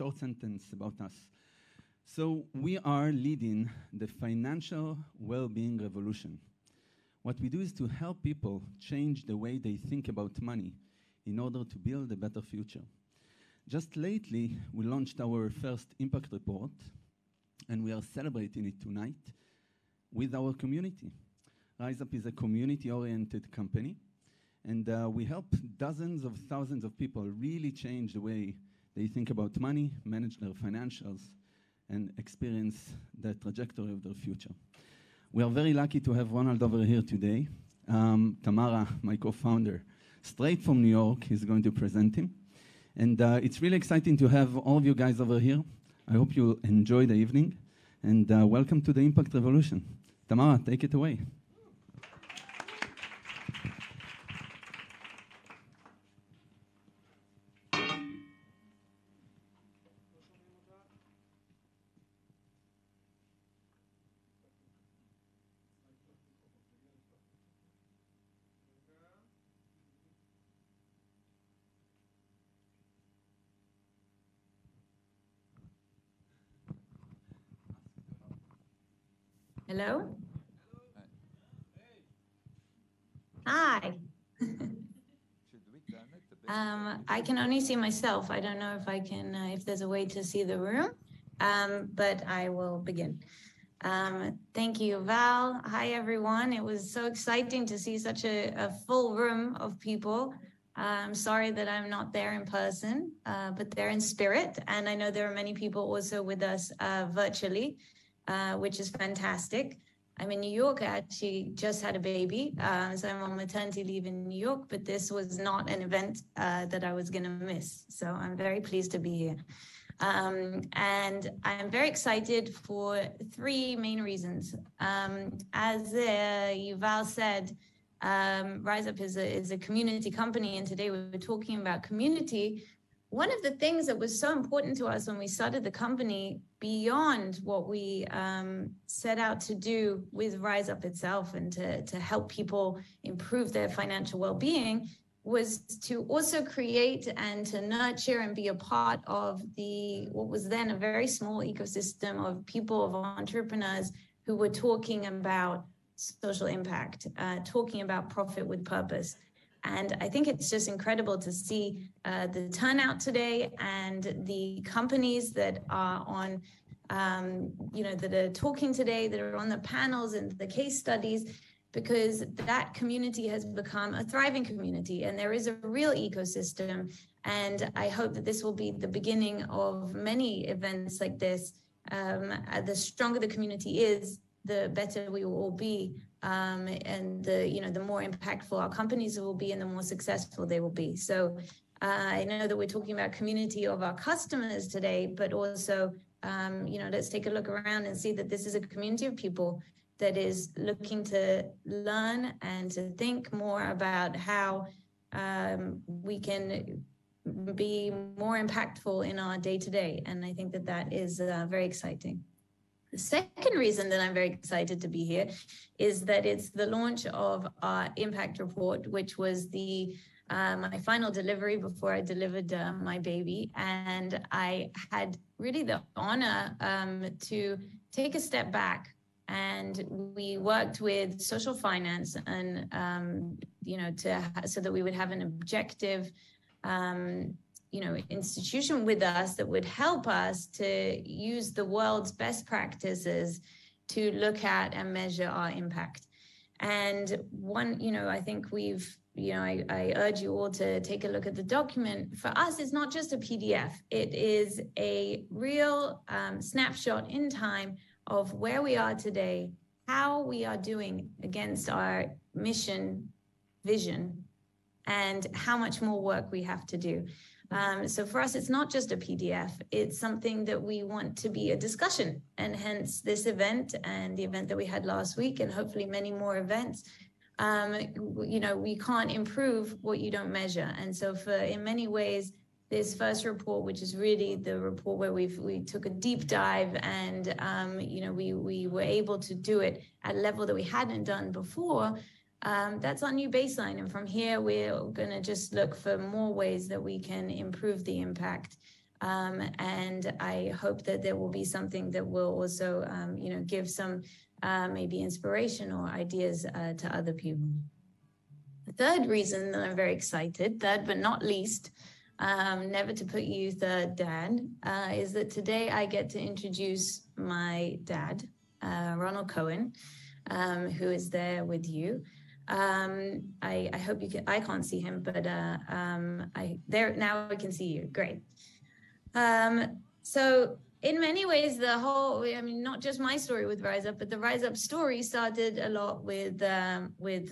short sentence about us. So we are leading the financial well-being revolution. What we do is to help people change the way they think about money in order to build a better future. Just lately, we launched our first impact report, and we are celebrating it tonight with our community. RiseUp is a community-oriented company, and we help dozens of thousands of people really change the way they think about money, manage their financials, and experience the trajectory of their future. We are very lucky to have Ronald over here today. Tamara, my co-founder, straight from New York, is going to present him. And it's really exciting to have all of you guys over here. I hope you'll enjoy the evening. And welcome to the Impact Revolution. Tamara, take it away. Hello? Hi. I can only see myself. I don't know if I can, if there's a way to see the room, but I will begin. Thank you, Val. Hi, everyone. It was so exciting to see such a full room of people. I'm sorry that I'm not there in person, but they're in spirit. And I know there are many people also with us virtually. Which is fantastic. I'm in New York. I actually just had a baby, so I'm on maternity leave in New York, but this was not an event that I was going to miss. So I'm very pleased to be here. And I'm very excited for three main reasons. As Yuval said, RiseUp is a community company, and today we're talking about community. One of the things that was so important to us when we started the company, beyond what we set out to do with RiseUp itself and to help people improve their financial well-being, was to also create and to nurture and be a part of what was then a very small ecosystem of people, of entrepreneurs who were talking about social impact, talking about profit with purpose. And I think it's just incredible to see the turnout today and the companies that are on, that are talking today, that are on the panels and the case studies, because that community has become a thriving community and there is a real ecosystem. And I hope that this will be the beginning of many events like this. The stronger the community is, the better we will all be. And the more impactful our companies will be and the more successful they will be. So I know that we're talking about community of our customers today, but also, let's take a look around and see that this is a community of people that is looking to learn and to think more about how we can be more impactful in our day-to-day. And I think that that is very exciting. The second reason that I'm very excited to be here is that it's the launch of our impact report, which was my final delivery before I delivered my baby. And I had really the honor to take a step back. And we worked with social finance and, so that we would have an objective institution with us that would help us to use the world's best practices to look at and measure our impact. And I think I urge you all to take a look at the document. For us, it's not just a PDF. It is a real snapshot in time of where we are today, how we are doing against our mission, vision, and how much more work we have to do. So for us, it's not just a PDF. It's something that we want to be a discussion, and hence this event and the event that we had last week, and hopefully many more events. We can't improve what you don't measure. And so in many ways, this first report, which is really the report where we took a deep dive and, we were able to do it at a level that we hadn't done before. That's our new baseline. And from here, we're going to just look for more ways that we can improve the impact. And I hope that there will be something that will also, give some maybe inspiration or ideas to other people. The third reason that I'm very excited, third but not least, never to put you third, Dad, is that today I get to introduce my dad, Ronald Cohen, who is there with you. I hope you can, I can't see him, but now I can see you. Great. So in many ways, not just my story with RiseUp, but the RiseUp story started a lot with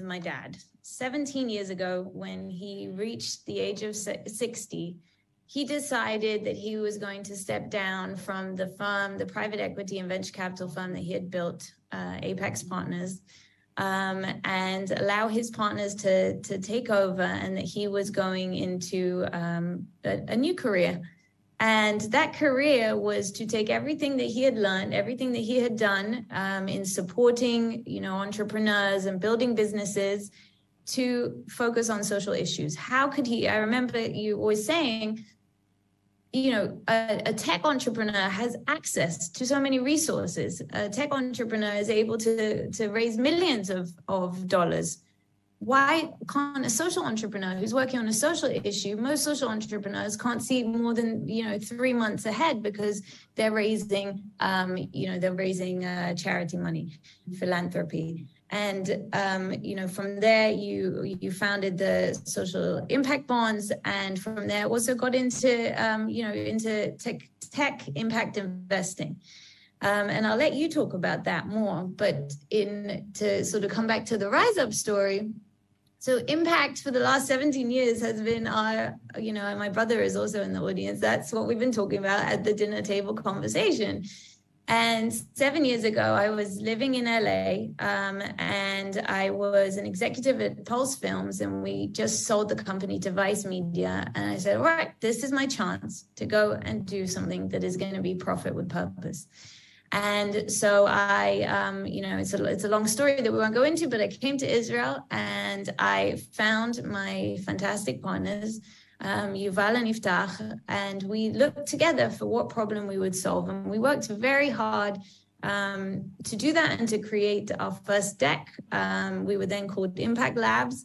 my dad. 17 years ago, when he reached the age of 60, he decided that he was going to step down from the firm, the private equity and venture capital firm that he had built, Apex Partners, and allow his partners to take over, and that he was going into a new career. And that career was to take everything that he had learned, everything that he had done in supporting, entrepreneurs and building businesses, to focus on social issues. How could he? I remember you always saying, a tech entrepreneur has access to so many resources. A tech entrepreneur is able to raise millions of dollars. Why can't a social entrepreneur who's working on a social issue? Most social entrepreneurs can't see more than 3 months ahead, because they're raising charity money, philanthropy. And from there you founded the social impact bonds, and from there also got into into tech impact investing. And I'll let you talk about that more. But to sort of come back to the RiseUp story. So impact for the last 17 years has been our, my brother is also in the audience. That's what we've been talking about at the dinner table conversation. And 7 years ago, I was living in LA, and I was an executive at Pulse Films, and we just sold the company to Vice Media. And I said, all right, this is my chance to go and do something that is going to be profit with purpose. And so I, it's a long story that we won't go into, but I came to Israel and I found my fantastic partners, Yuval and Iftach, and we looked together for what problem we would solve. And we worked very hard to do that and to create our first deck. We were then called Impact Labs.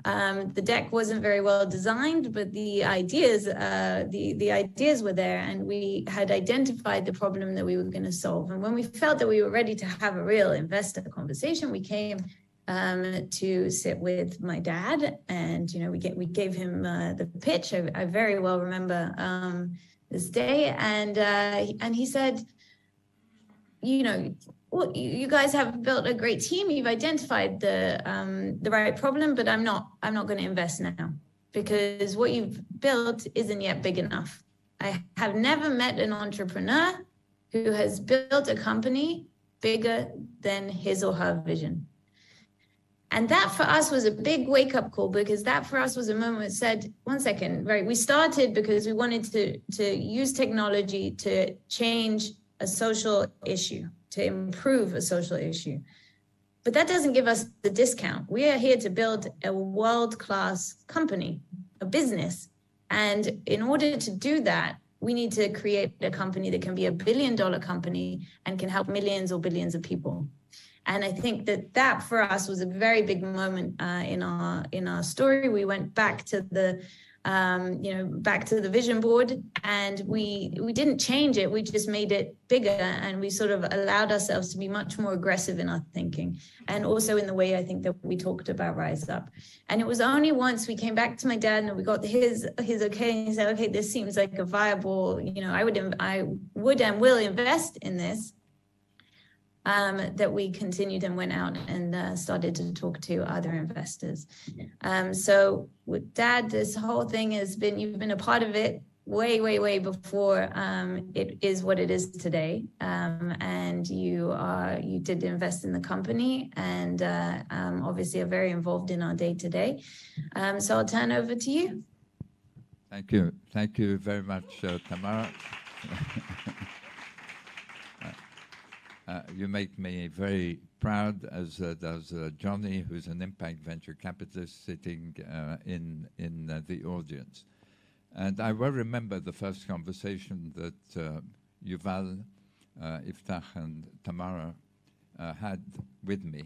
The deck wasn't very well designed, but the ideas were there, and we had identified the problem that we were going to solve. And when we felt that we were ready to have a real investor conversation, we came to sit with my dad, and we gave him the pitch. I very well remember this day, and he said, well, you guys have built a great team. You've identified the right problem, but I'm not going to invest now, because what you've built isn't yet big enough. I have never met an entrepreneur who has built a company bigger than his or her vision. And that for us was a big wake-up call, because that for us was a moment that said, one second, right? We started because we wanted to use technology to change a social issue, to improve a social issue. But that doesn't give us the discount. We are here to build a world-class company, a business. And in order to do that, we need to create a company that can be $1 billion company and can help millions or billions of people. And I think that for us was a very big moment in our story. We went back to the vision board, and we didn't change it. We just made it bigger, and we sort of allowed ourselves to be much more aggressive in our thinking, and also in the way I think that we talked about RiseUp. And it was only once we came back to my dad and we got his okay, and he said, okay, this seems like a viable, I would and will invest in this. That we continued and went out and started to talk to other investors. So with Dad, this whole thing you've been a part of it way before it is what it is today. And you did invest in the company, and obviously are very involved in our day-to-day. So I'll turn over to you. Thank you. Thank you very much, Tamara. You make me very proud, as does Johnny, who's an impact venture capitalist sitting in the audience. And I well remember the first conversation that Yuval, Iftach, and Tamara had with me.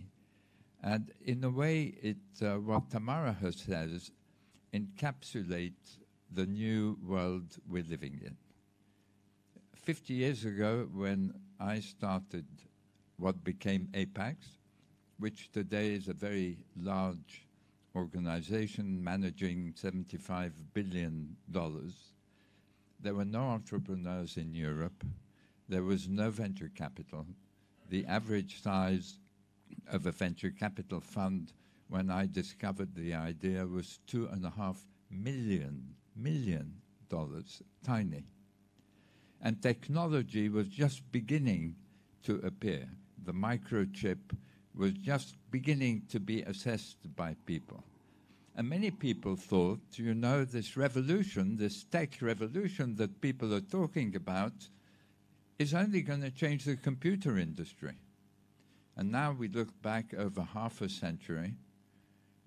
And in a way, what Tamara has said encapsulates the new world we're living in. 50 years ago, when I started what became Apex, which today is a very large organization managing $75 billion. There were no entrepreneurs in Europe. There was no venture capital. The average size of a venture capital fund when I discovered the idea was $2.5 million. tiny. And technology was just beginning to appear. The microchip was just beginning to be assessed by people. And many people thought, you know, this revolution, this tech revolution that people are talking about is only going to change the computer industry. And now we look back over half a century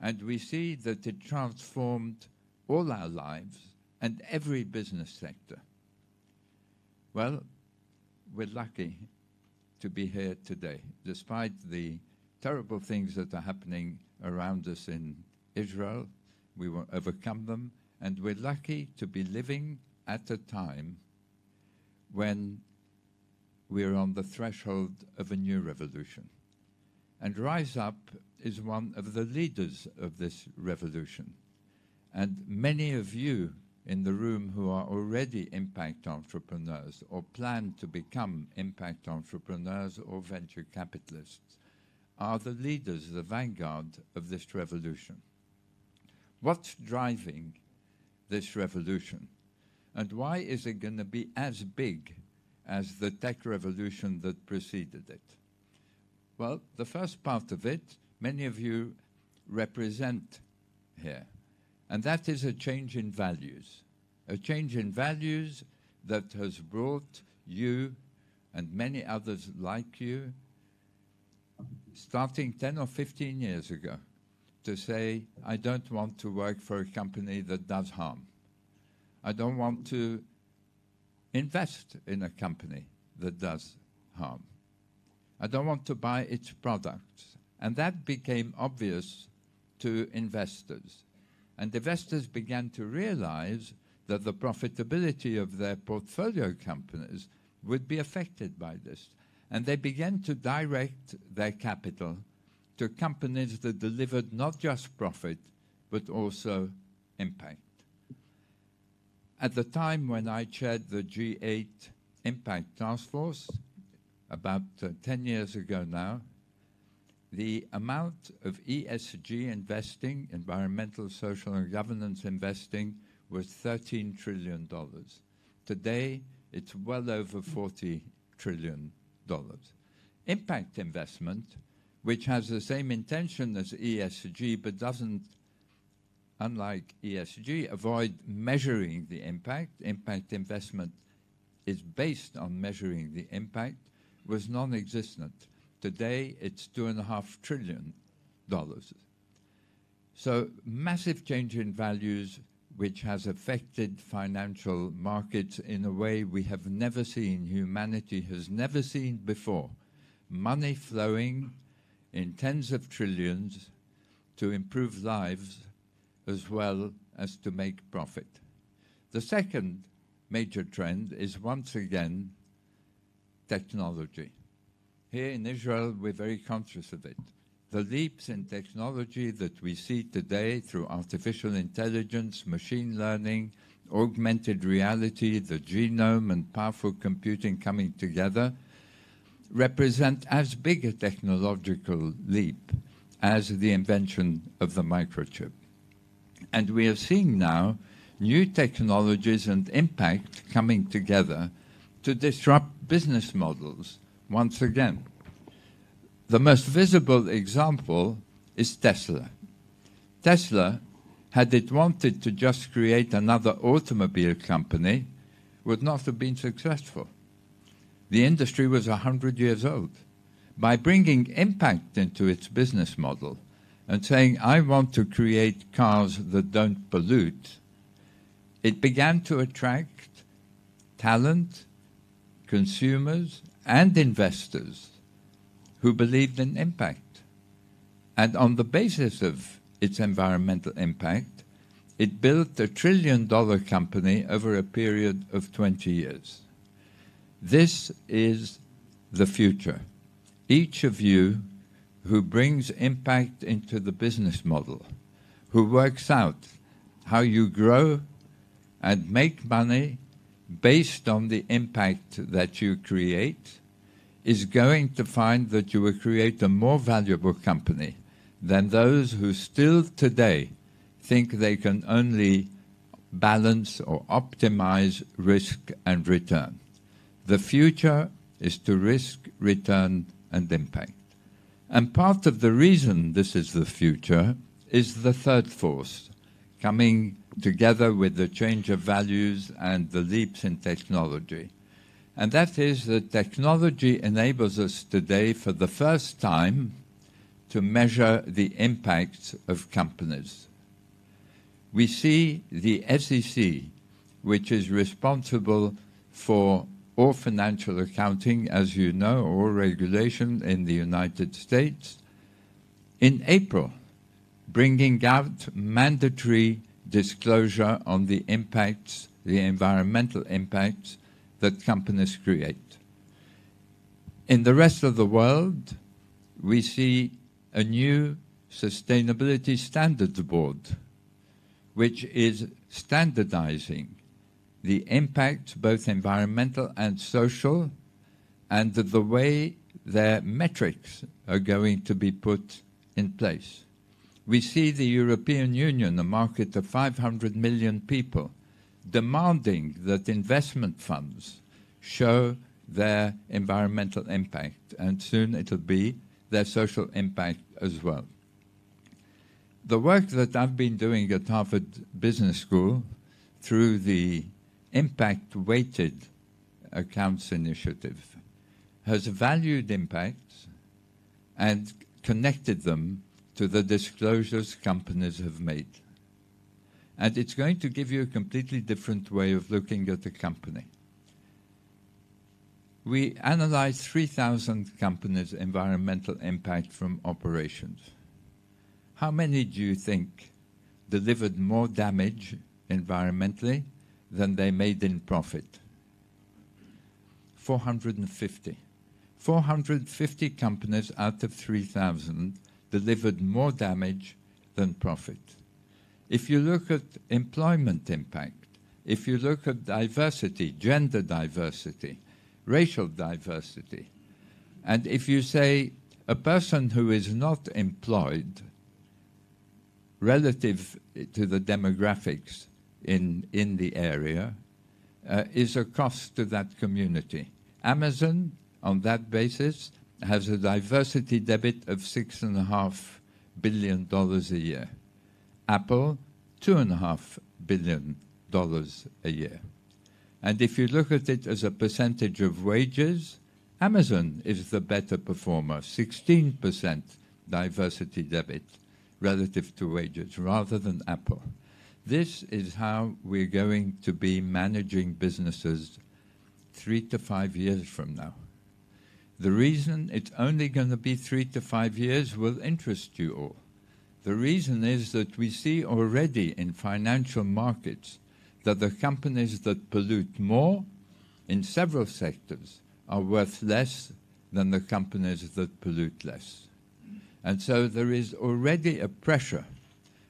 and we see that it transformed all our lives and every business sector. Well, we're lucky to be here today, despite the terrible things that are happening around us in Israel. We will overcome them, and we're lucky to be living at a time when we're on the threshold of a new revolution. And RiseUp is one of the leaders of this revolution. And many of you in the room who are already impact entrepreneurs or plan to become impact entrepreneurs or venture capitalists are the leaders, the vanguard of this revolution. What's driving this revolution? And why is it going to be as big as the tech revolution that preceded it? Well, the first part of it, many of you represent here, and that is a change in values that has brought you and many others like you, starting 10 or 15 years ago, to say, I don't want to work for a company that does harm. I don't want to invest in a company that does harm. I don't want to buy its products. And that became obvious to investors. And investors began to realize that the profitability of their portfolio companies would be affected by this. And they began to direct their capital to companies that delivered not just profit, but also impact. At the time when I chaired the G8 Impact Task Force, about 10 years ago now, the amount of ESG investing, environmental, social, and governance investing, was $13 trillion. Today, it's well over $40 trillion. Impact investment, which has the same intention as ESG, but doesn't, unlike ESG, avoid measuring the impact. Impact investment is based on measuring the impact, was non-existent. Today, it's $2.5 trillion. So massive change in values, which has affected financial markets in a way we have never seen, humanity has never seen before. Money flowing in tens of trillions to improve lives as well as to make profit. The second major trend is, once again, technology. Here in Israel, we're very conscious of it. The leaps in technology that we see today through artificial intelligence, machine learning, augmented reality, the genome, and powerful computing coming together represent as big a technological leap as the invention of the microchip. And we are seeing now new technologies and impact coming together to disrupt business models once again. The most visible example is Tesla. Tesla, had it wanted to just create another automobile company, would not have been successful. The industry was 100 years old. By bringing impact into its business model and saying, I want to create cars that don't pollute, it began to attract talent, consumers, and investors who believed in impact. And on the basis of its environmental impact, it built a $1 trillion company over a period of 20 years. This is the future. Each of you who brings impact into the business model, who works out how you grow and make money based on the impact that you create, is going to find that you will create a more valuable company than those who still today think they can only balance or optimize risk and return. The future is to risk, return, and impact. And part of the reason this is the future is the third force, coming together with the change of values and the leaps in technology. And that is that technology enables us today for the first time to measure the impacts of companies. We see the SEC, which is responsible for all financial accounting, as you know, or regulation in the United States, in April, bringing out mandatory disclosure on the impacts, the environmental impacts that companies create. In the rest of the world, we see a new Sustainability Standards Board, which is standardizing the impacts, both environmental and social, and the way their metrics are going to be put in place. We see the European Union, a market of 500 million people, demanding that investment funds show their environmental impact, and soon it'll be their social impact as well. The work that I've been doing at Harvard Business School through the Impact-Weighted Accounts Initiative has valued impacts and connected them to the disclosures companies have made. And it's going to give you a completely different way of looking at a company. We analyzed 3,000 companies' environmental impact from operations. How many do you think delivered more damage environmentally than they made in profit? 450. 450 companies out of 3,000 delivered more damage than profit. If you look at employment impact, if you look at diversity, gender diversity, racial diversity, and if you say a person who is not employed relative to the demographics in the area is a cost to that community. Amazon, on that basis, has a diversity debit of $6.5 billion a year. Apple, $2.5 billion a year. And if you look at it as a percentage of wages, Amazon is the better performer, 16% diversity debit relative to wages, rather than Apple. This is how we're going to be managing businesses 3 to 5 years from now. The reason it's only going to be 3 to 5 years will interest you all. The reason is that we see already in financial markets that the companies that pollute more in several sectors are worth less than the companies that pollute less. And so there is already a pressure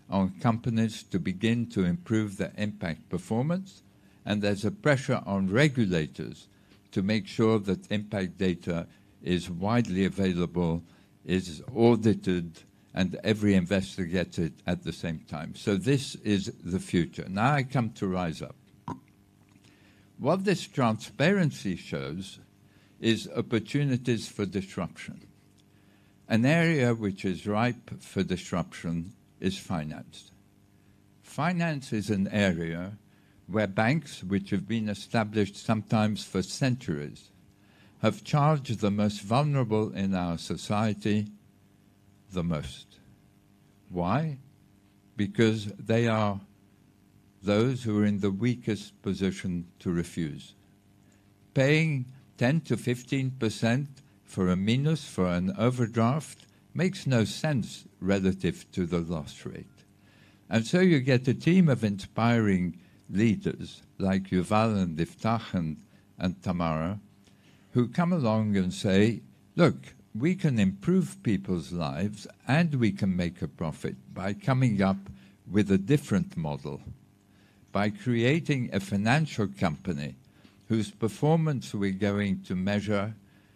on companies to begin to improve their impact performance, and there's a pressure on regulators to make sure that impact data is widely available, is audited, and every investor gets it at the same time. So this is the future. Now I come to RiseUp. What this transparency shows is opportunities for disruption. An area which is ripe for disruption is finance. Finance is an area where banks, which have been established sometimes for centuries, have charged the most vulnerable in our society the most. Why? Because they are those who are in the weakest position to refuse. Paying 10 to 15% for a minus, for an overdraft, makes no sense relative to the loss rate. And so you get a team of inspiring leaders like Yuval and Iftach and Tamara, who come along and say, look, we can improve people's lives and we can make a profit by coming up with a different model, by creating a financial company whose performance we're going to measure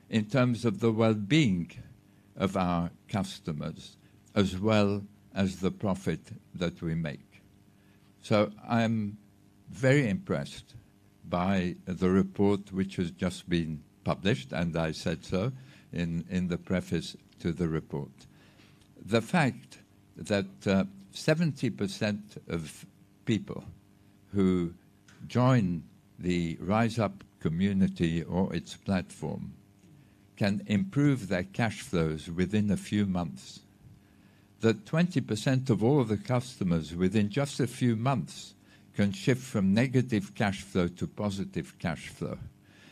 in terms of the well-being of our customers, as well as the profit that we make. So I'm very impressed by the report which has just been published, and I said so in the preface to the report. The fact that 70% of people who join the RiseUp community or its platform can improve their cash flows within a few months, that 20% of all the customers within just a few months can shift from negative cash flow to positive cash flow,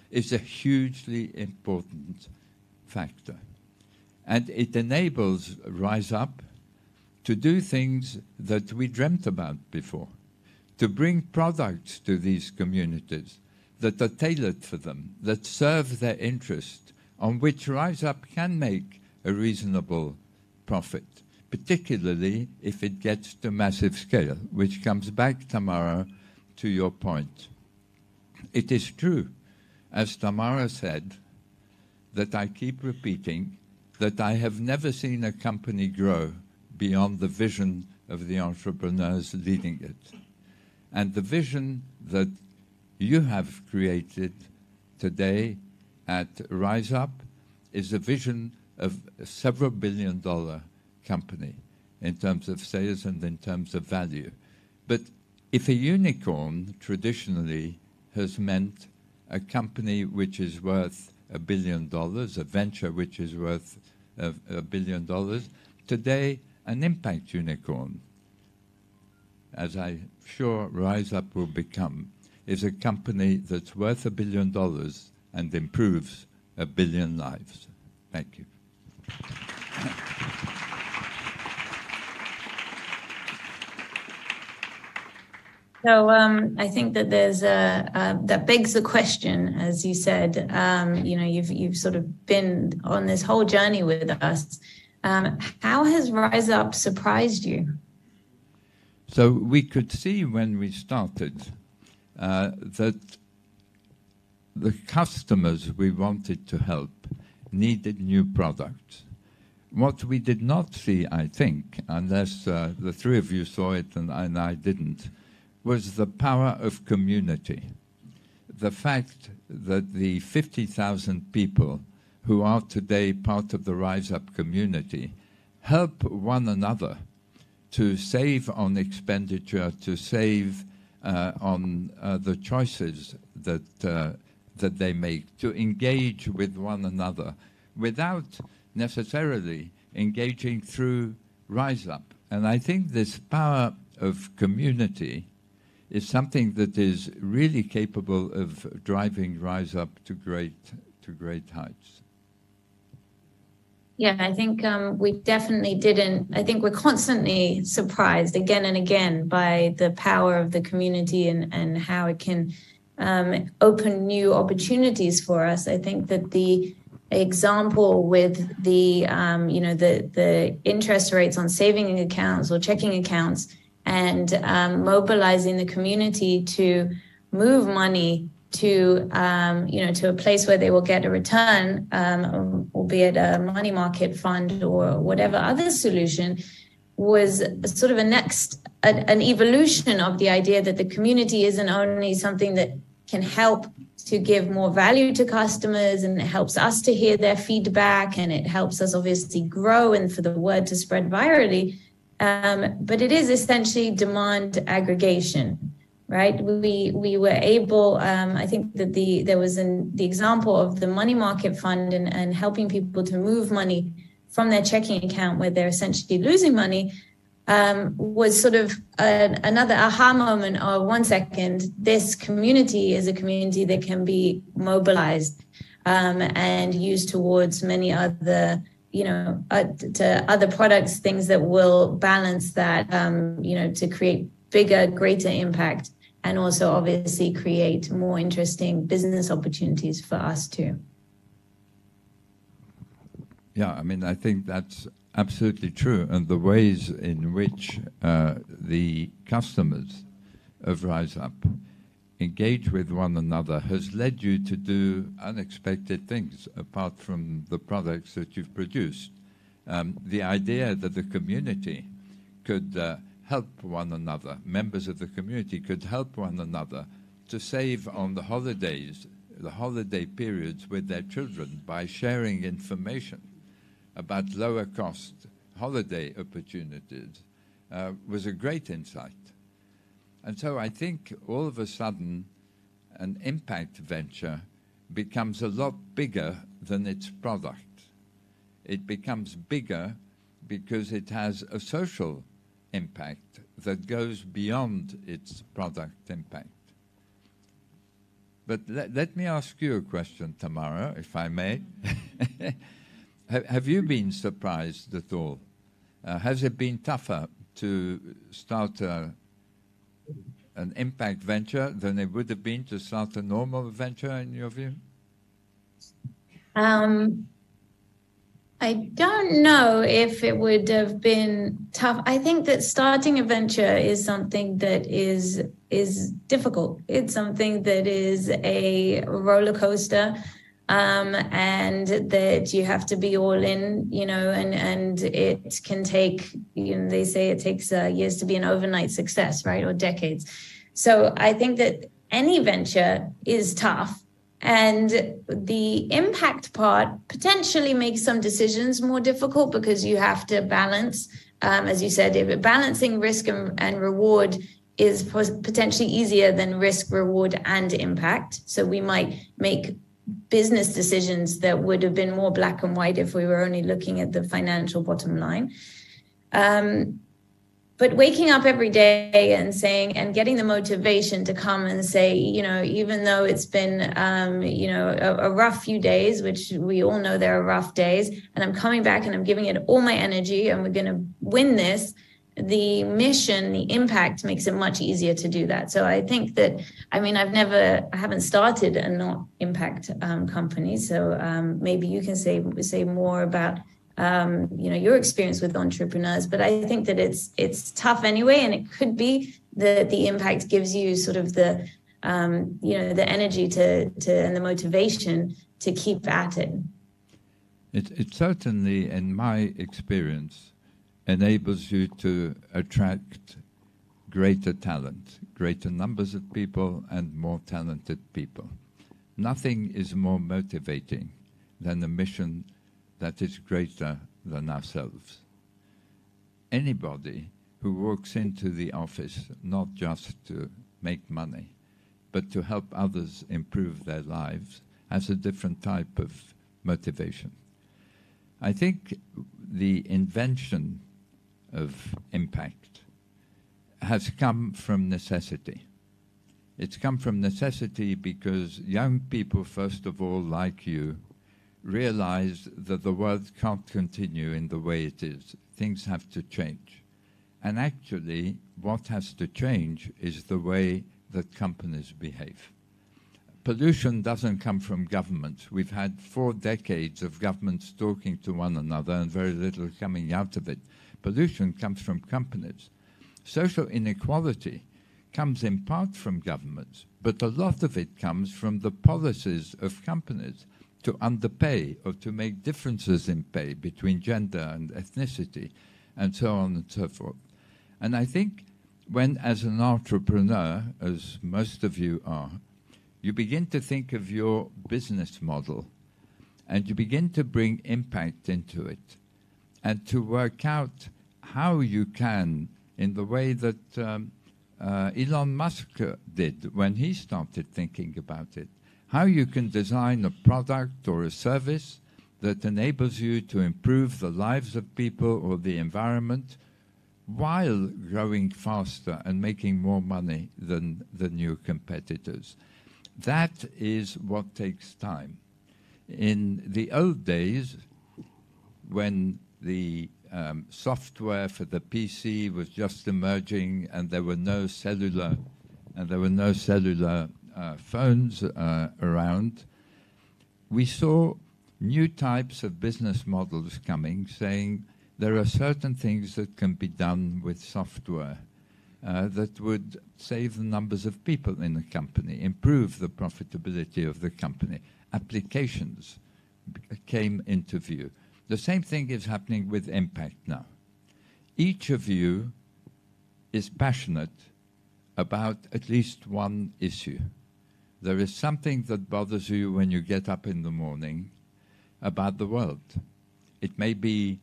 is a hugely important factor. And it enables RiseUp to do things that we dreamt about before, to bring products to these communities that are tailored for them, that serve their interest, on which RiseUp can make a reasonable profit, particularly if it gets to massive scale, which comes back, Tamara, to your point. It is true, as Tamara said, that I keep repeating that I have never seen a company grow beyond the vision of the entrepreneurs leading it. And the vision that you have created today at RiseUp is a vision of a several billion-dollar company in terms of sales and in terms of value. But if a unicorn traditionally has meant a company which is worth $1 billion, a venture which is worth $1 billion, today an impact unicorn, as I'm sure RiseUp will become, is a company that's worth $1 billion and improves 1 billion lives. Thank you. So I think that there's that begs the question, as you said. You've sort of been on this whole journey with us. How has RiseUp surprised you? So we could see when we started that the customers we wanted to help needed new products. What we did not see, I think, unless the three of you saw it and I didn't, was the power of community. The fact that the 50,000 people who are today part of the RiseUp community help one another to save on expenditure, to save on the choices that they make, to engage with one another without necessarily engaging through RiseUp. And I think this power of community is something that is really capable of driving RiseUp to great heights. Yeah, I think we definitely didn't. I think we're constantly surprised again and again by the power of the community and how it can open new opportunities for us. I think that the example with the interest rates on saving accounts or checking accounts and mobilizing the community to move money to a place where they will get a return, albeit a money market fund or whatever other solution, was sort of an evolution of the idea that the community isn't only something that can help to give more value to customers, and it helps us to hear their feedback, and it helps us obviously grow and for the word to spread virally. But it is essentially demand aggregation, right? We were able, I think that there was the example of the money market fund and helping people to move money from their checking account where they're essentially losing money, was sort of another aha moment of 1 second, this community is a community that can be mobilized and used towards many other to other products, things that will balance that, to create bigger, greater impact, and also obviously create more interesting business opportunities for us too. Yeah, I mean, I think that's absolutely true. And the ways in which the customers of RiseUp engage with one another has led you to do unexpected things apart from the products that you've produced. The idea that the community could help one another. Members of the community could help one another to save on the holidays, the holiday periods with their children by sharing information about lower cost holiday opportunities was a great insight. And so I think all of a sudden an impact venture becomes a lot bigger than its product. It becomes bigger because it has a social impact that goes beyond its product impact. But let me ask you a question, Tamara, if I may. Have you been surprised at all? Has it been tougher to start an impact venture than it would have been to start a normal venture, in your view? I don't know if it would have been tough. I think that starting a venture is something that is difficult. It's something that is a roller coaster, and that you have to be all in, you know, and it can take, you know, they say it takes years to be an overnight success, right? Or decades. So I think that any venture is tough. And the impact part potentially makes some decisions more difficult because you have to balance, as you said, if balancing risk and reward is potentially easier than risk, reward, and impact. So we might make business decisions that would have been more black and white if we were only looking at the financial bottom line. But waking up every day and saying, and getting the motivation to come and say, you know, even though it's been, you know, a rough few days, which we all know there are rough days, and I'm coming back and I'm giving it all my energy and we're going to win this, the mission, the impact makes it much easier to do that. So I think that, I mean, I haven't started a not impact company. So maybe you can say more about you know, your experience with entrepreneurs, but I think that it's tough anyway, and it could be that the impact gives you sort of the you know, the energy to and the motivation to keep at it. It certainly, in my experience, enables you to attract greater talent, greater numbers of people, and more talented people. Nothing is more motivating than a mission that is greater than ourselves. Anybody who walks into the office not just to make money, but to help others improve their lives has a different type of motivation. I think the invention of impact has come from necessity. It's come from necessity because young people, first of all, like you, realize that the world can't continue in the way it is. Things have to change. And actually, what has to change is the way that companies behave. Pollution doesn't come from governments. We've had 4 decades of governments talking to one another and very little coming out of it. Pollution comes from companies. Social inequality comes in part from governments, but a lot of it comes from the policies of companies to underpay or to make differences in pay between gender and ethnicity and so on and so forth. And I think when, as an entrepreneur, as most of you are, you begin to think of your business model and you begin to bring impact into it and to work out how you can, in the way that Elon Musk did when he started thinking about it, how you can design a product or a service that enables you to improve the lives of people or the environment while growing faster and making more money than your competitors. That is what takes time. In the old days, when the software for the PC was just emerging and there were no cellular phones around, we saw new types of business models coming, saying there are certain things that can be done with software that would save the numbers of people in the company, improve the profitability of the company. Applications came into view. The same thing is happening with impact now. Each of you is passionate about at least one issue. There is something that bothers you when you get up in the morning about the world. It may be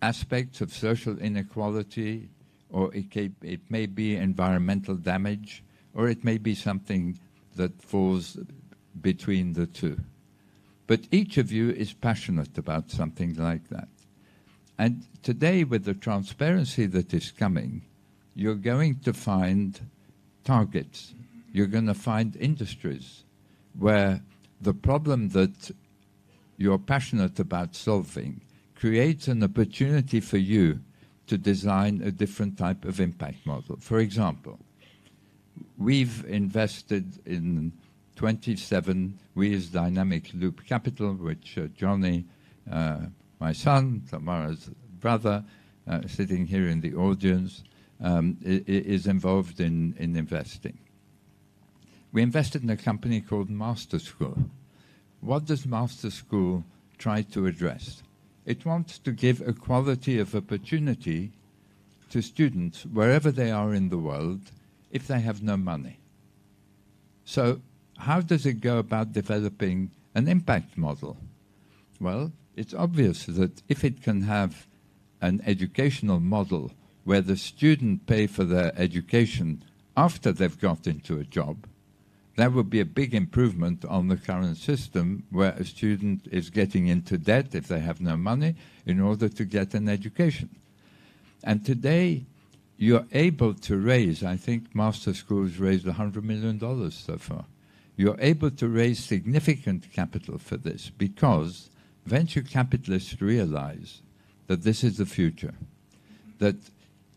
aspects of social inequality, or it may be environmental damage, or it may be something that falls between the two. But each of you is passionate about something like that. And today, with the transparency that is coming, you're going to find targets. You're going to find industries where the problem that you're passionate about solving creates an opportunity for you to design a different type of impact model. For example, we've invested in 27, we as Dynamic Loop Capital, which Johnny, my son, Tamara's brother, sitting here in the audience, is involved in investing. We invested in a company called Master School. What does Master School try to address? It wants to give equality of opportunity to students wherever they are in the world if they have no money. So how does it go about developing an impact model? Well, it's obvious that if it can have an educational model where the student pay for their education after they've got into a job, that would be a big improvement on the current system where a student is getting into debt if they have no money in order to get an education. And today, you're able to raise, I think Master School's raised $100 million so far. You're able to raise significant capital for this because venture capitalists realize that this is the future, that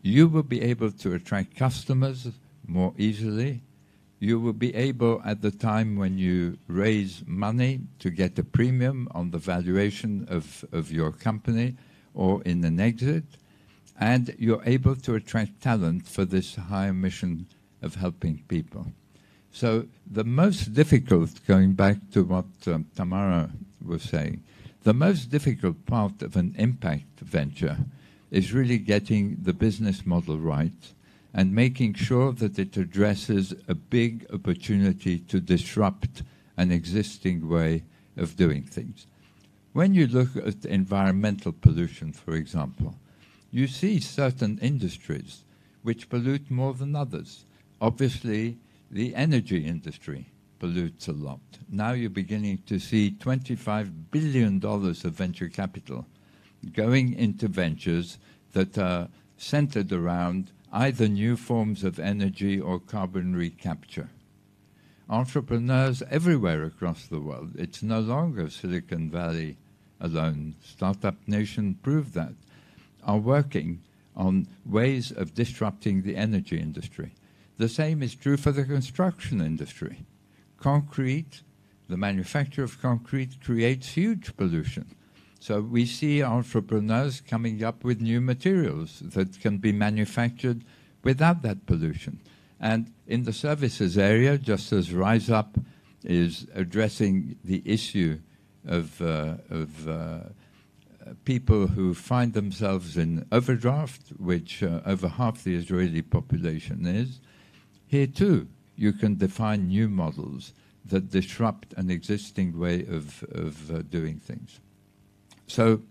you will be able to attract customers more easily. You will be able, at the time when you raise money, to get a premium on the valuation of your company or in an exit, and you're able to attract talent for this higher mission of helping people. So the most difficult, going back to what Tamara was saying, the most difficult part of an impact venture is really getting the business model right and making sure that it addresses a big opportunity to disrupt an existing way of doing things. When you look at environmental pollution, for example, you see certain industries which pollute more than others. Obviously, the energy industry pollutes a lot. Now you're beginning to see $25 billion of venture capital going into ventures that are centered around either new forms of energy or carbon recapture. Entrepreneurs everywhere across the world, it's no longer Silicon Valley alone, Startup Nation proved that, are working on ways of disrupting the energy industry. The same is true for the construction industry. Concrete, the manufacture of concrete creates huge pollution. So we see entrepreneurs coming up with new materials that can be manufactured without that pollution. And in the services area, just as RiseUp is addressing the issue of people who find themselves in overdraft, which over half the Israeli population is, here too you can define new models that disrupt an existing way of doing things. So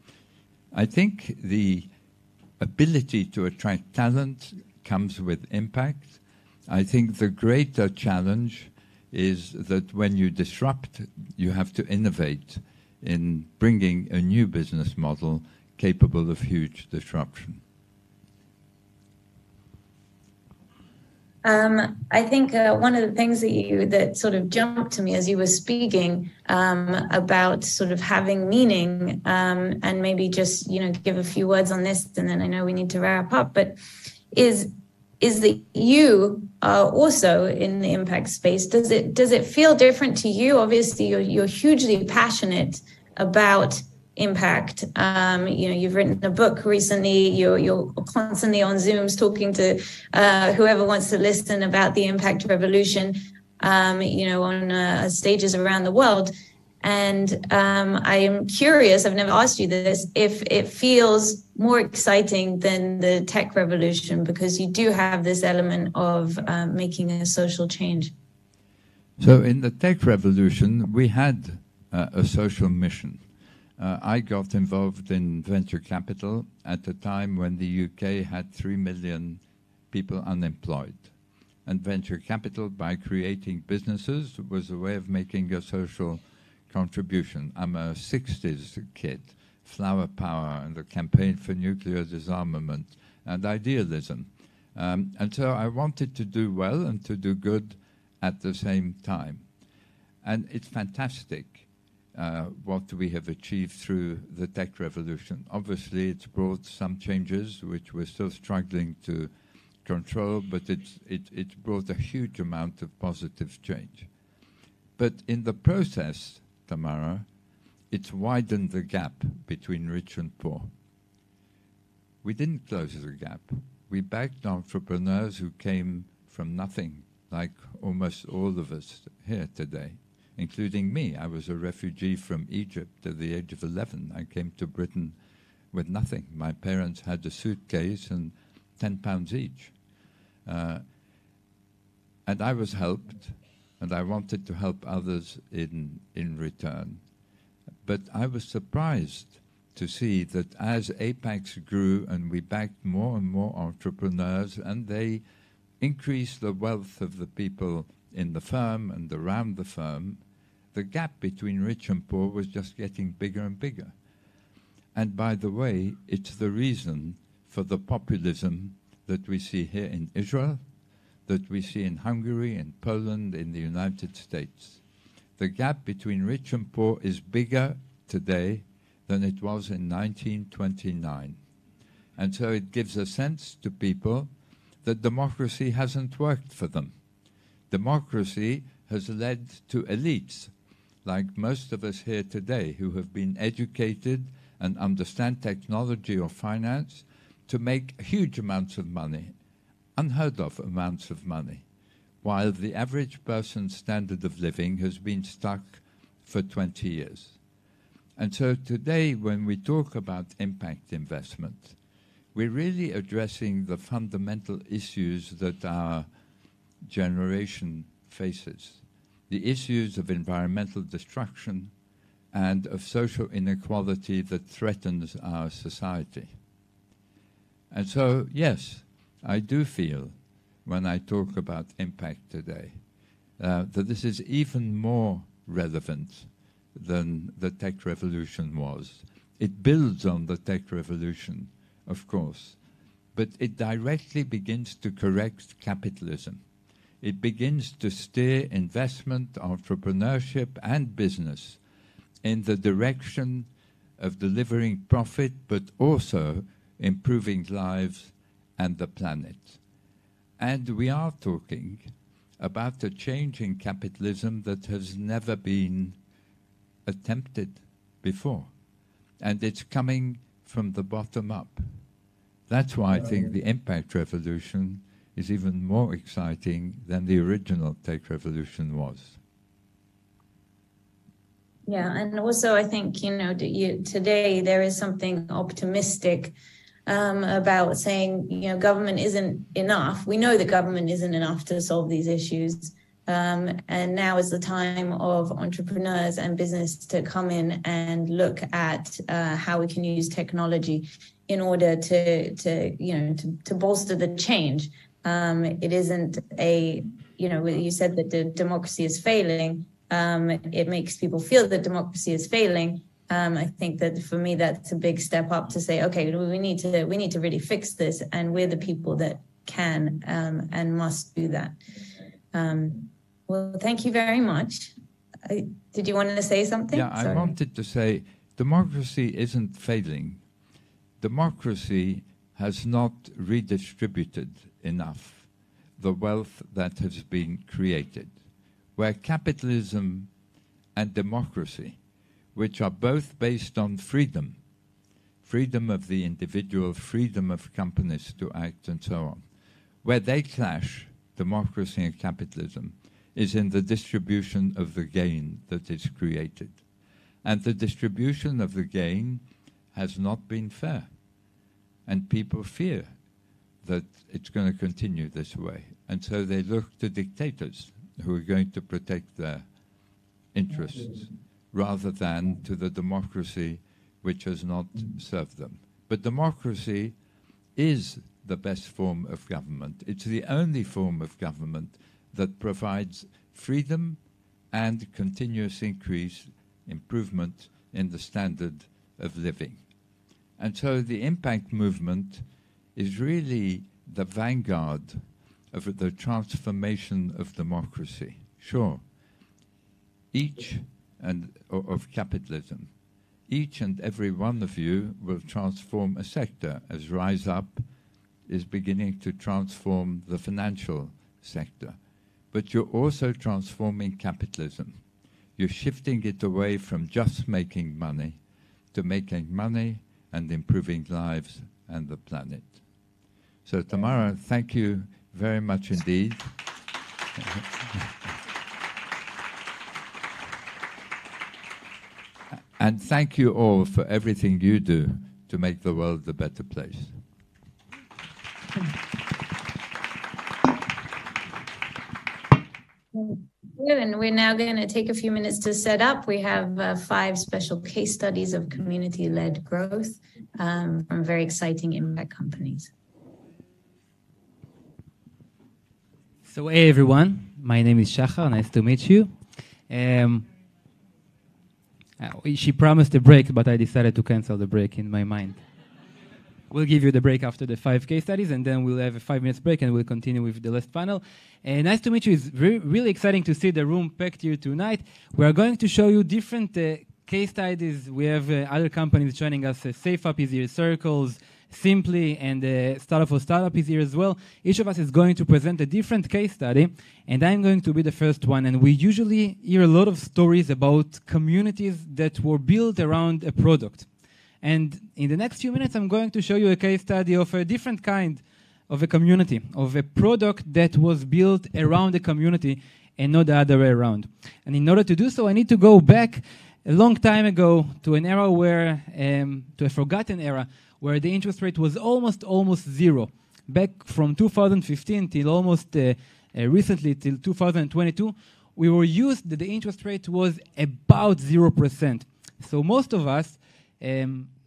I think the ability to attract talent comes with impact. I think the greater challenge is that when you disrupt, you have to innovate in bringing a new business model capable of huge disruption. I think one of the things that sort of jumped to me as you were speaking about sort of having meaning, and maybe just give a few words on this, and then I know we need to wrap up. But is that you are also in the impact space? Does it feel different to you? Obviously, you're hugely passionate about impact. You've written a book recently. You're constantly on Zooms talking to whoever wants to listen about the impact revolution, on stages around the world. And I am curious, I've never asked you this, if it feels more exciting than the tech revolution, because you do have this element of making a social change. So in the tech revolution, we had a social mission. I got involved in venture capital at a time when the UK had 3 million people unemployed. And venture capital, by creating businesses, was a way of making a social contribution. I'm a 60s kid, flower power and the campaign for nuclear disarmament and idealism. And so I wanted to do well and to do good at the same time. And it's fantastic what we have achieved through the tech revolution. Obviously, it's brought some changes which we're still struggling to control, but it's brought a huge amount of positive change. But in the process, Tamara, it's widened the gap between rich and poor. We didn't close the gap. We backed entrepreneurs who came from nothing, like almost all of us here today, including me. I was a refugee from Egypt at the age of 11. I came to Britain with nothing. My parents had a suitcase and £10 each. And I was helped, and I wanted to help others in return. But I was surprised to see that as Apex grew and we backed more and more entrepreneurs, and they increased the wealth of the people in the firm and around the firm, the gap between rich and poor was just getting bigger and bigger. And by the way, it's the reason for the populism that we see here in Israel, that we see in Hungary, in Poland, in the United States. The gap between rich and poor is bigger today than it was in 1929. And so it gives a sense to people that democracy hasn't worked for them. Democracy has led to elites, like most of us here today, who have been educated and understand technology or finance to make huge amounts of money, unheard of amounts of money, while the average person's standard of living has been stuck for 20 years. And so today, when we talk about impact investment, we're really addressing the fundamental issues that our generation faces, the issues of environmental destruction and of social inequality that threatens our society. And so, yes, I do feel, when I talk about impact today, that this is even more relevant than the tech revolution was. It builds on the tech revolution, of course, but it directly begins to correct capitalism. It begins to steer investment, entrepreneurship, and business in the direction of delivering profit, but also improving lives and the planet. And we are talking about a change in capitalism that has never been attempted before. And it's coming from the bottom up. That's why I think the impact revolution is even more exciting than the original tech revolution was. Yeah, and also I think, today there is something optimistic about saying, government isn't enough. We know that government isn't enough to solve these issues. And now is the time of entrepreneurs and business to come in and look at how we can use technology in order to bolster the change. It isn't you said that the democracy is failing. It makes people feel that democracy is failing. I think that for me, that's a big step up to say, okay, we need to really fix this, and we're the people that can and must do that. Well, thank you very much. Did you want to say something? Yeah, I wanted to say democracy isn't failing. Democracy has not redistributed enough the wealth that has been created. Where capitalism and democracy, which are both based on freedom, freedom of the individual, freedom of companies to act and so on, where they clash, democracy and capitalism, is in the distribution of the gain that is created. And the distribution of the gain has not been fair. And people fear that it's going to continue this way. And so they look to dictators who are going to protect their interests rather than to the democracy which has not served them. But democracy is the best form of government. It's the only form of government that provides freedom and continuous improvement in the standard of living. And so the impact movement is really the vanguard of the transformation of democracy. Sure, of capitalism. Each and every one of you will transform a sector, as RiseUp is beginning to transform the financial sector. But you're also transforming capitalism. You're shifting it away from just making money to making money and improving lives and the planet. So Tamara, thank you very much indeed. And thank you all for everything you do to make the world a better place. And we're now going to take a few minutes to set up. We have 5 special case studies of community-led growth from very exciting impact companies. So hey everyone, my name is Shachar, nice to meet you. She promised a break, but I decided to cancel the break in my mind. We'll give you the break after the 5 case studies, and then we'll have a 5 minutes break, and we'll continue with the last panel. Nice to meet you. It's really exciting to see the room packed here tonight. We are going to show you different case studies. We have other companies joining us. SafeUp is here, Circles, Simply, and Startup for Startup is here as well. Each of us is going to present a different case study, and I'm going to be the first one. And we usually hear a lot of stories about communities that were built around a product. And in the next few minutes, I'm going to show you a case study of a different kind of a community, of a product that was built around a community and not the other way around. And in order to do so, I need to go back a long time ago to an era where, to a forgotten era, where the interest rate was almost zero. Back from 2015 till almost recently, till 2022, we were used that the interest rate was about 0%. So most of us,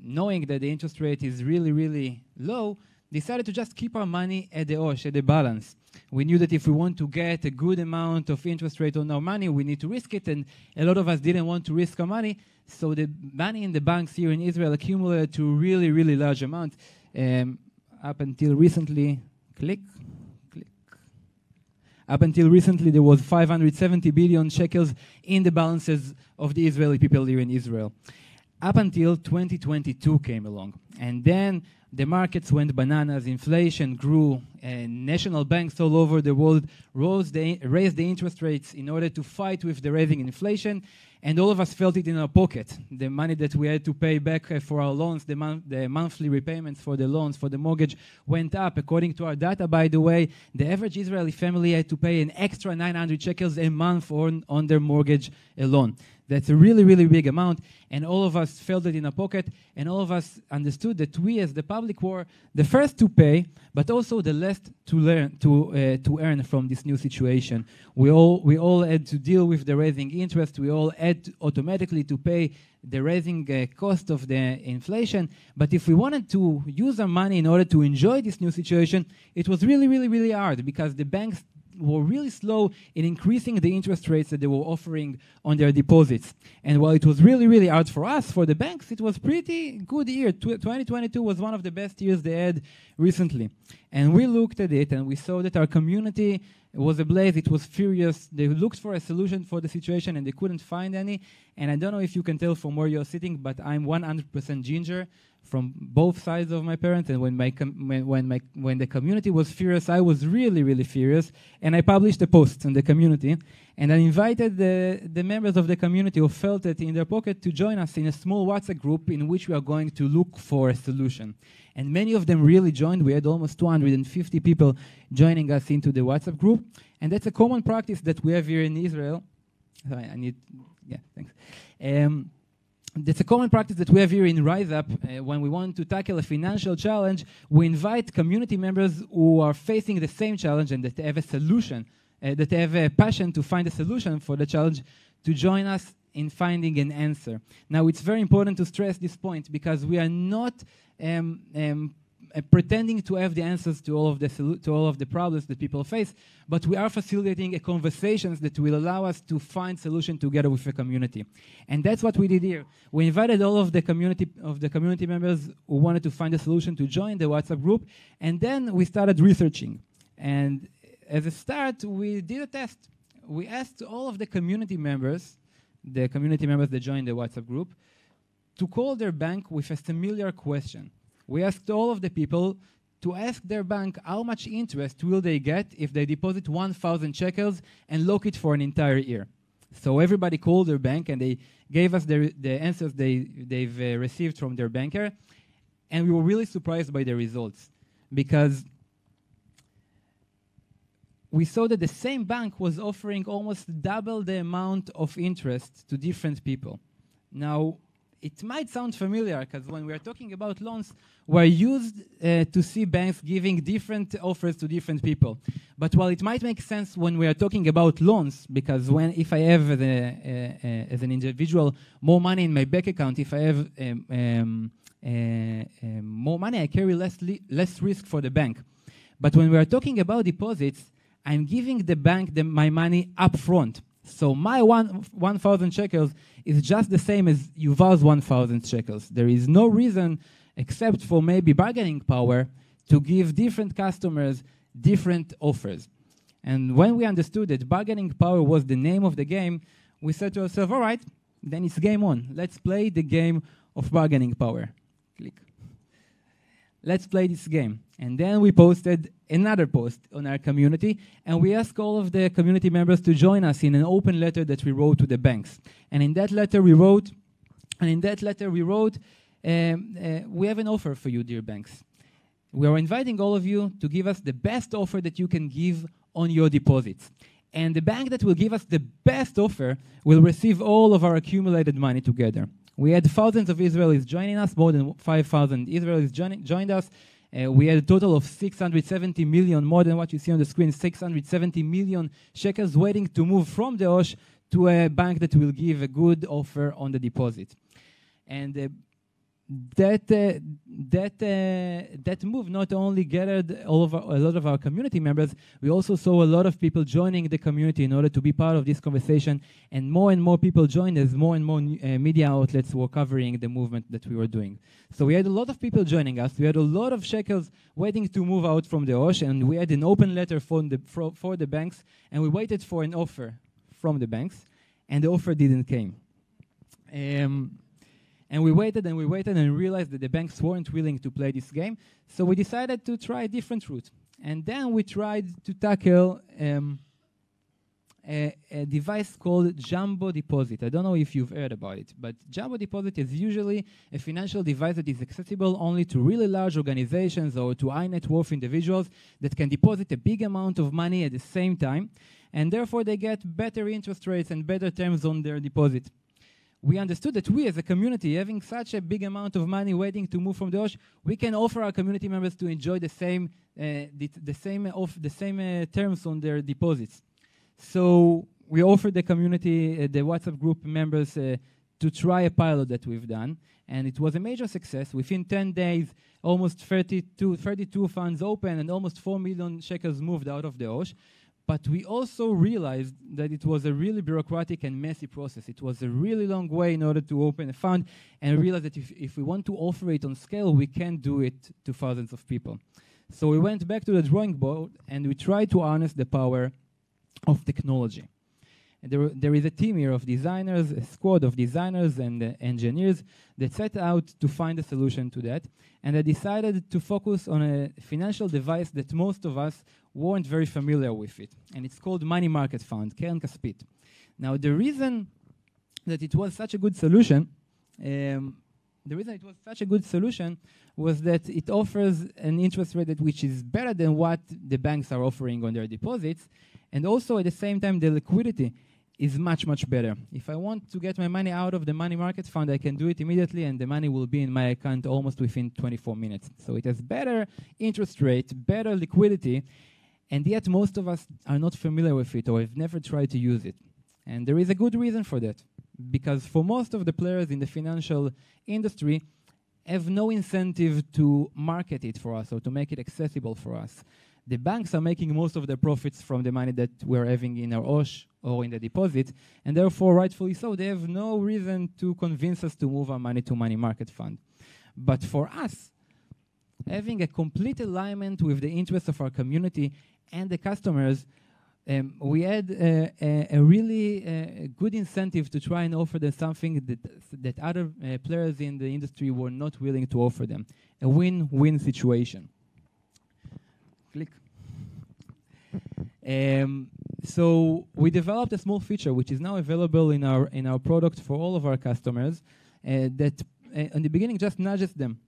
knowing that the interest rate is really, really low, decided to just keep our money at the OSH, at the balance. We knew that if we want to get a good amount of interest rate on our money, we need to risk it, and a lot of us didn't want to risk our money, so the money in the banks here in Israel accumulated to really, really large amounts. Up until recently, up until recently, there was 570 billion shekels in the balances of the Israeli people here in Israel. Up until 2022 came along, and then the markets went bananas, inflation grew, and national banks all over the world raised the interest rates in order to fight with the rising inflation, and all of us felt it in our pocket. The money that we had to pay back for our loans, the monthly repayments for the loans, for the mortgage went up. According to our data, by the way, the average Israeli family had to pay an extra 900 shekels a month on their mortgage alone. That's a really, really big amount, and all of us felt it in our pocket, and all of us understood that we, as the public, were the first to pay, but also the last to earn from this new situation. We all had to deal with the rising interest. We all had automatically to pay the rising cost of the inflation. But if we wanted to use our money in order to enjoy this new situation, it was really, really, really hard, because the banks were really slow in increasing the interest rates that they were offering on their deposits. And while it was really, really hard for us, for the banks, it was pretty good year. 2022 was one of the best years they had recently. And we looked at it, and we saw that our community was ablaze. It was furious. They looked for a solution for the situation, and they couldn't find any. And I don't know if you can tell from where you're sitting, but I'm 100% ginger from both sides of my parents. And when the community was furious, I was really, really furious. And I published a post in the community, and I invited the members of the community who felt it in their pocket to join us in a small WhatsApp group in which we are going to look for a solution. And many of them really joined. We had almost 250 people joining us into the WhatsApp group. And that's a common practice that we have here in Israel. Sorry, thanks. that's a common practice that we have here in RiseUp. When we want to tackle a financial challenge, we invite community members who are facing the same challenge and that have a solution, that have a passion to find a solution for the challenge, to join us in finding an answer. Now, it's very important to stress this point because we are not pretending to have the answers to all of the problems that people face, but we are facilitating conversations that will allow us to find solutions together with the community. And that's what we did here. We invited all of the community members who wanted to find a solution to join the WhatsApp group, and then we started researching. And as a start, we did a test. We asked all of the community members that joined the WhatsApp group, to call their bank with a familiar question. We asked all of the people to ask their bank how much interest will they get if they deposit 1,000 shekels and lock it for an entire year. So everybody called their bank and they gave us the answers they've received from their banker, and we were really surprised by the results because we saw that the same bank was offering almost double the amount of interest to different people. Now, it might sound familiar because when we are talking about loans, we're used to see banks giving different offers to different people. But while it might make sense when we are talking about loans, because if I have as an individual more money in my bank account, if I have more money, I carry less risk for the bank. But when we are talking about deposits, I'm giving the bank my money up front. So my 1,000 shekels is just the same as Yuval's 1,000 shekels. There is no reason, except for maybe bargaining power, to give different customers different offers. And when we understood that bargaining power was the name of the game, we said to ourselves, all right, then it's game on. Let's play the game of bargaining power. Click. Let's play this game. And then we posted another post on our community, and we asked all of the community members to join us in an open letter that we wrote to the banks. And in that letter we wrote, we have an offer for you, dear banks. We are inviting all of you to give us the best offer that you can give on your deposits. And the bank that will give us the best offer will receive all of our accumulated money together. We had thousands of Israelis joining us, more than 5,000 Israelis joined us. We had a total of 670 million, more than what you see on the screen, 670 million shekels waiting to move from the OSH to a bank that will give a good offer on the deposit. And that move not only gathered a lot of our community members, we also saw a lot of people joining the community in order to be part of this conversation, and more people joined as more and more media outlets were covering the movement that we were doing. So we had a lot of people joining us, we had a lot of shekels waiting to move out from the OSH, and we had an open letter for the banks, and we waited for an offer from the banks, and the offer didn't come. And we waited and realized that the banks weren't willing to play this game. So we decided to try a different route. And then we tried to tackle a device called Jumbo Deposit. I don't know if you've heard about it, but Jumbo Deposit is usually a financial device that is accessible only to really large organizations or to high net worth individuals that can deposit a big amount of money at the same time. And therefore, they get better interest rates and better terms on their deposit. We understood that we as a community, having such a big amount of money waiting to move from the OSH, we can offer our community members to enjoy the same terms on their deposits. So we offered the community, the WhatsApp group members, to try a pilot that we've done, and it was a major success. Within 10 days, almost 32 funds open and almost 4 million shekels moved out of the OSH. But we also realized that it was a really bureaucratic and messy process. It was a really long way in order to open a fund, and realized that if we want to offer it on scale, we can't do it to thousands of people. So we went back to the drawing board, and we tried to harness the power of technology. And there is a team here of designers, a squad of designers and engineers that set out to find a solution to that. And they decided to focus on a financial device that most of us weren't very familiar with it. And it's called money market fund, Keren Kaspit. Now, the reason that it was such a good solution, was that it offers an interest rate which is better than what the banks are offering on their deposits, and also at the same time the liquidity is much, much better. If I want to get my money out of the money market fund, I can do it immediately, and the money will be in my account almost within 24 minutes. So it has better interest rate, better liquidity, and yet most of us are not familiar with it or have never tried to use it. And there is a good reason for that, because for most of the players in the financial industry have no incentive to market it for us or to make it accessible for us. The banks are making most of their profits from the money that we're having in our OSH or in the deposit, and therefore, rightfully so, they have no reason to convince us to move our money to money market fund. But for us, having a complete alignment with the interests of our community and the customers, we had a really good incentive to try and offer them something that other players in the industry were not willing to offer them, a win-win situation. Click. So we developed a small feature which is now available in our product for all of our customers that in the beginning just nudges them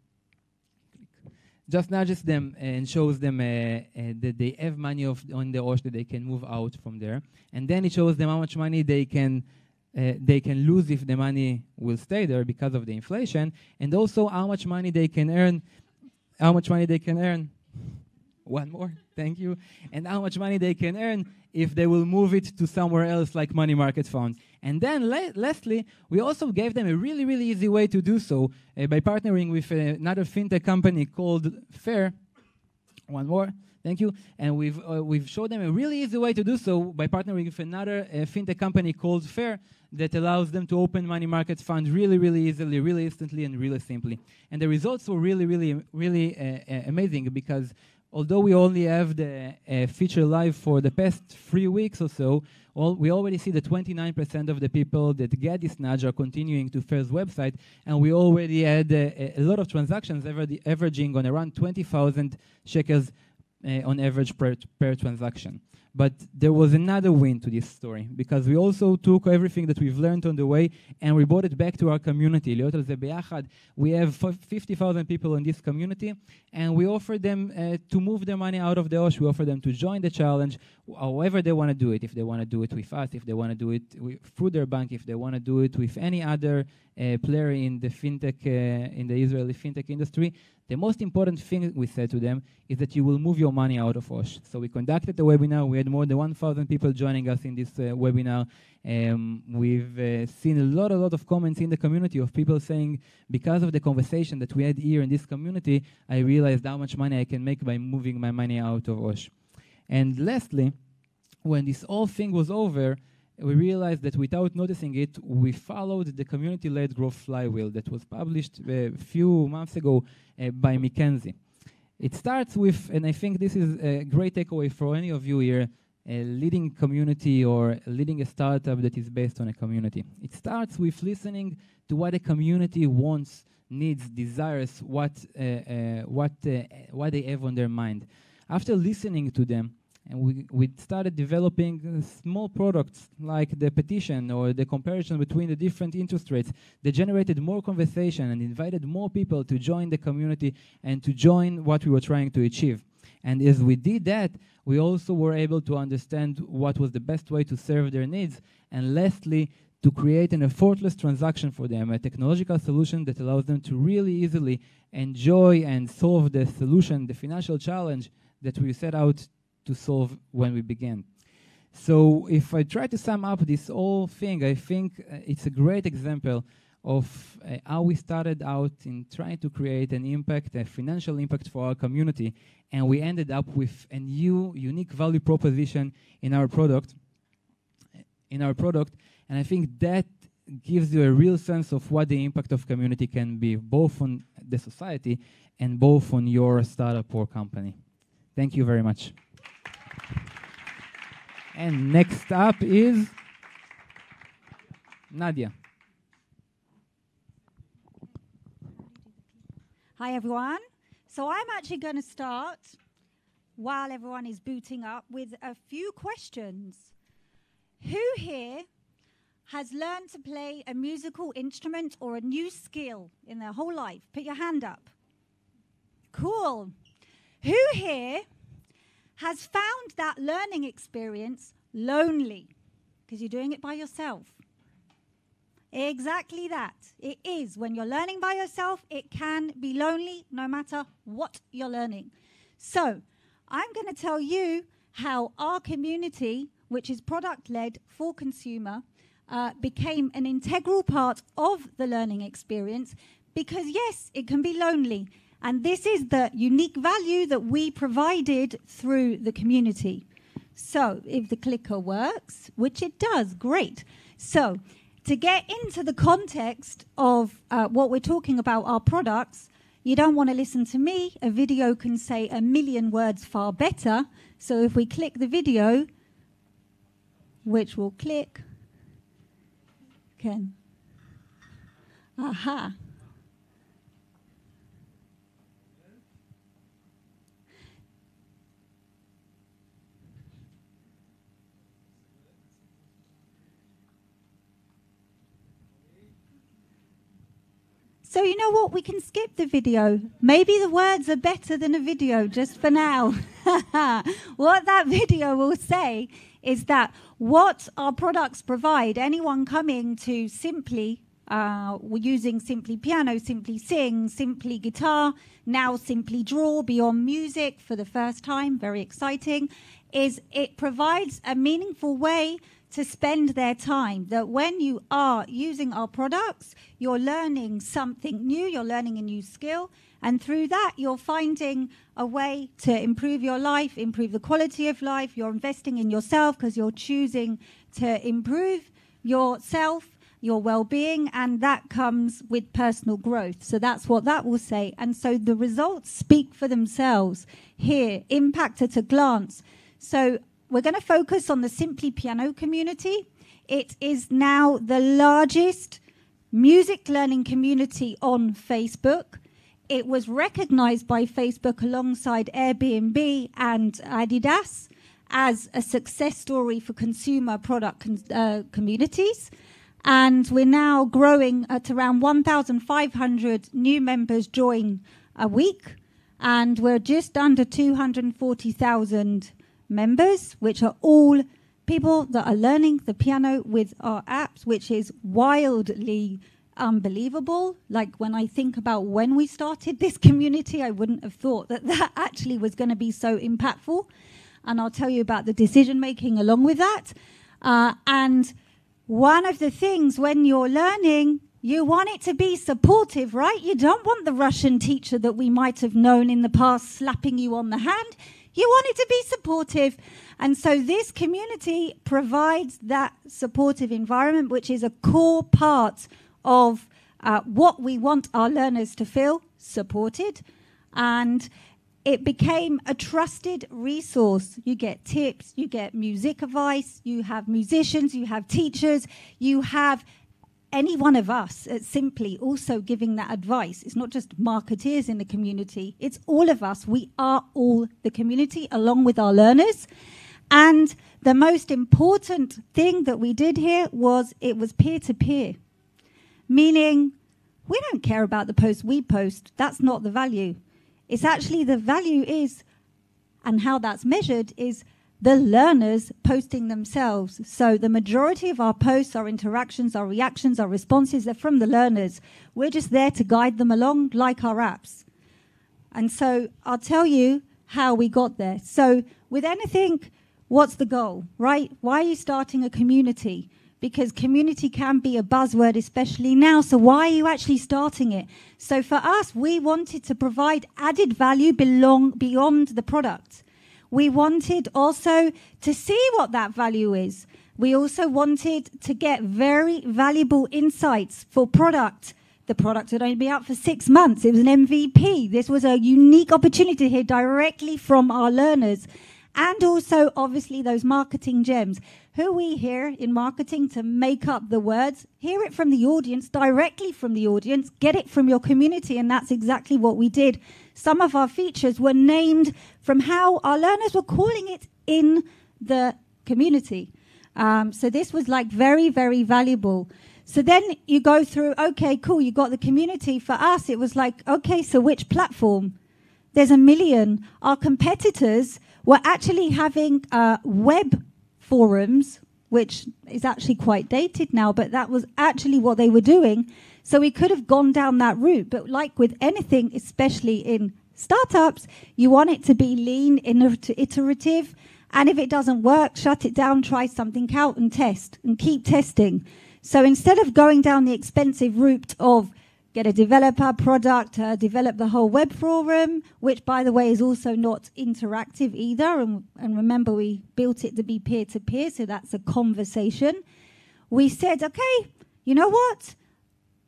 and shows them that they have money on the OSH that they can move out from there, and then it shows them how much money they can lose if the money will stay there because of the inflation, and also how much money they can earn. One more, thank you. And how much money they can earn if they will move it to somewhere else like money market funds. And then lastly, we also gave them a really, really easy way to do so by partnering with another fintech company called Fair. One more, thank you. And we've showed them a really easy way to do so by partnering with another fintech company called Fair that allows them to open money market funds really, really easily, really instantly, and really simply. And the results were really, really, really amazing, because although we only have the feature live for the past 3 weeks or so, we already see that 29% of the people that get this nudge are continuing to Fair's website, and we already had a lot of transactions averaging on around 20,000 shekels on average per transaction. But there was another win to this story, because we also took everything that we've learned on the way and we brought it back to our community. We have 50,000 people in this community, and we offer them to move their money out of the OSH. We offer them to join the challenge, however they want to do it. If they want to do it with us, if they want to do it through their bank, if they want to do it with any other player in the fintech, in the Israeli fintech industry. The most important thing we said to them is that you will move your money out of OSH. So we conducted the webinar. We had more than 1,000 people joining us in this webinar. We've seen a lot of comments in the community of people saying, because of the conversation that we had here in this community, I realized how much money I can make by moving my money out of OSH. And lastly, when this whole thing was over, we realized that without noticing it, we followed the community-led growth flywheel that was published a few months ago by McKinsey. It starts with, and I think this is a great takeaway for any of you here, leading community or leading a startup that is based on a community. It starts with listening to what a community wants, needs, desires, what they have on their mind. After listening to them, and we started developing small products like the petition or the comparison between the different interest rates that generated more conversation and invited more people to join the community and to join what we were trying to achieve. And as we did that, we also were able to understand what was the best way to serve their needs. And lastly, to create an effortless transaction for them, a technological solution that allows them to really easily enjoy and solve the solution, the financial challenge that we set out to solve when we began. So if I try to sum up this whole thing, I think it's a great example of how we started out in trying to create an impact, a financial impact for our community, and we ended up with a new, unique value proposition in our product. And I think that gives you a real sense of what the impact of community can be, both on the society and both on your startup or company. Thank you very much. And next up is Nadia. Hi, everyone. So I'm actually going to start, while everyone is booting up, with a few questions. Who here has learned to play a musical instrument or a new skill in their whole life? Put your hand up. Cool. Who here has found that learning experience lonely? because you're doing it by yourself. Exactly that. It is. When you're learning by yourself, it can be lonely no matter what you're learning. So I'm going to tell you how our community, which is product-led for consumer, became an integral part of the learning experience, because yes, it can be lonely. And this is the unique value that we provided through the community. So if the clicker works, which it does, great. So to get into the context of what we're talking about, our products, you don't want to listen to me. A video can say a million words far better. So if we click the video, which will click, can, aha. So you know what? We can skip the video. Maybe the words are better than a video, just for now. What that video will say is that what our products provide, anyone coming to Simply, we're using Simply Piano, Simply Sing, Simply Guitar, now Simply Draw, Beyond Music for the first time, very exciting, is it provides a meaningful way to spend their time, that when you are using our products, you're learning something new, you're learning a new skill, and through that, you're finding a way to improve your life, improve the quality of life, you're investing in yourself because you're choosing to improve yourself, your well-being, and that comes with personal growth. So that's what that will say. And so the results speak for themselves here, impact at a glance. So we're going to focus on the Simply Piano community. It is now the largest music learning community on Facebook. It was recognized by Facebook alongside Airbnb and Adidas as a success story for consumer product communities. And we're now growing at around 1,500 new members join a week. And we're just under 240,000 members, which are all people that are learning the piano with our apps, which is wildly unbelievable. Like when I think about when we started this community, I wouldn't have thought that that actually was going to be so impactful. And I'll tell you about the decision making along with that. And one of the things when you're learning, you want it to be supportive, right? You don't want the Russian teacher that we might have known in the past slapping you on the hand. You want it to be supportive. And so this community provides that supportive environment, which is a core part of what we want our learners to feel supported. And it became a trusted resource. You get tips, you get music advice, you have musicians, you have teachers, you have any one of us at Simply also giving that advice. It's not just marketeers in the community, it's all of us. We are all the community along with our learners. And the most important thing that we did here was it was peer-to-peer, meaning we don't care about the post we post. That's not the value. It's actually the value is, and how that's measured is the learners posting themselves. So the majority of our posts, our interactions, our reactions, our responses, they're from the learners. We're just there to guide them along like our apps. And so I'll tell you how we got there. So with anything, what's the goal, right? Why are you starting a community? Because community can be a buzzword, especially now. So why are you actually starting it? So for us, we wanted to provide added value beyond the product. We wanted also to see what that value is. We also wanted to get very valuable insights for product. The product would only be out for 6 months. It was an MVP. This was a unique opportunity to hear directly from our learners. And also, obviously, those marketing gems. Who we hear in marketing to make up the words, hear it from the audience, directly from the audience, get it from your community, and that's exactly what we did. Some of our features were named from how our learners were calling it in the community. So this was like very, very valuable. So then you go through, okay, cool, you got the community. For us, it was like, okay, so which platform? There's a million. Our competitors were actually having web forums, which is actually quite dated now, but that was actually what they were doing. So we could have gone down that route. But like with anything, especially in startups, you want it to be lean, iterative. And if it doesn't work, shut it down, try something out and test and keep testing. So instead of going down the expensive route of get a developer product, develop the whole web forum, which, by the way, is also not interactive either. And remember, we built it to be peer-to-peer, so that's a conversation. We said, okay, you know what?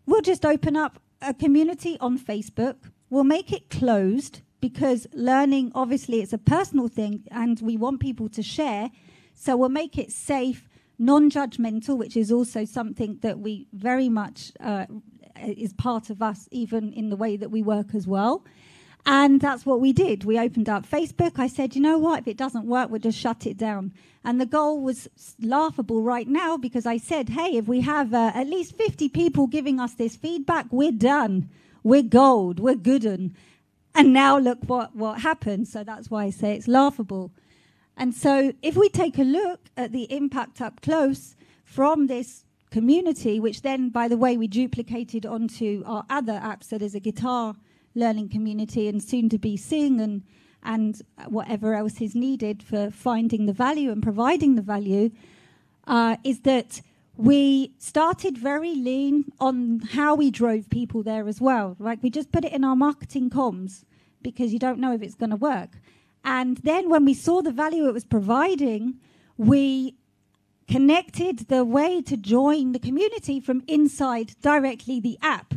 We'll just open up a community on Facebook. We'll make it closed because learning, obviously, it's a personal thing, and we want people to share. So we'll make it safe, non-judgmental, which is also something that we very much is part of us, even in the way that we work as well. And that's what we did. We opened up Facebook. I said, you know what? If it doesn't work, we'll just shut it down. And the goal was laughable right now because I said, hey, if we have at least 50 people giving us this feedback, we're done. We're gold. We're good. And now look what happened. So that's why I say it's laughable. And so if we take a look at the impact up close from this community, which then, by the way, we duplicated onto our other apps. So there's a guitar learning community and soon to be sing and whatever else is needed for finding the value and providing the value, is that we started very lean on how we drove people there as well. Like we just put it in our marketing comms because you don't know if it's going to work. And then when we saw the value it was providing, we connected the way to join the community from inside directly the app.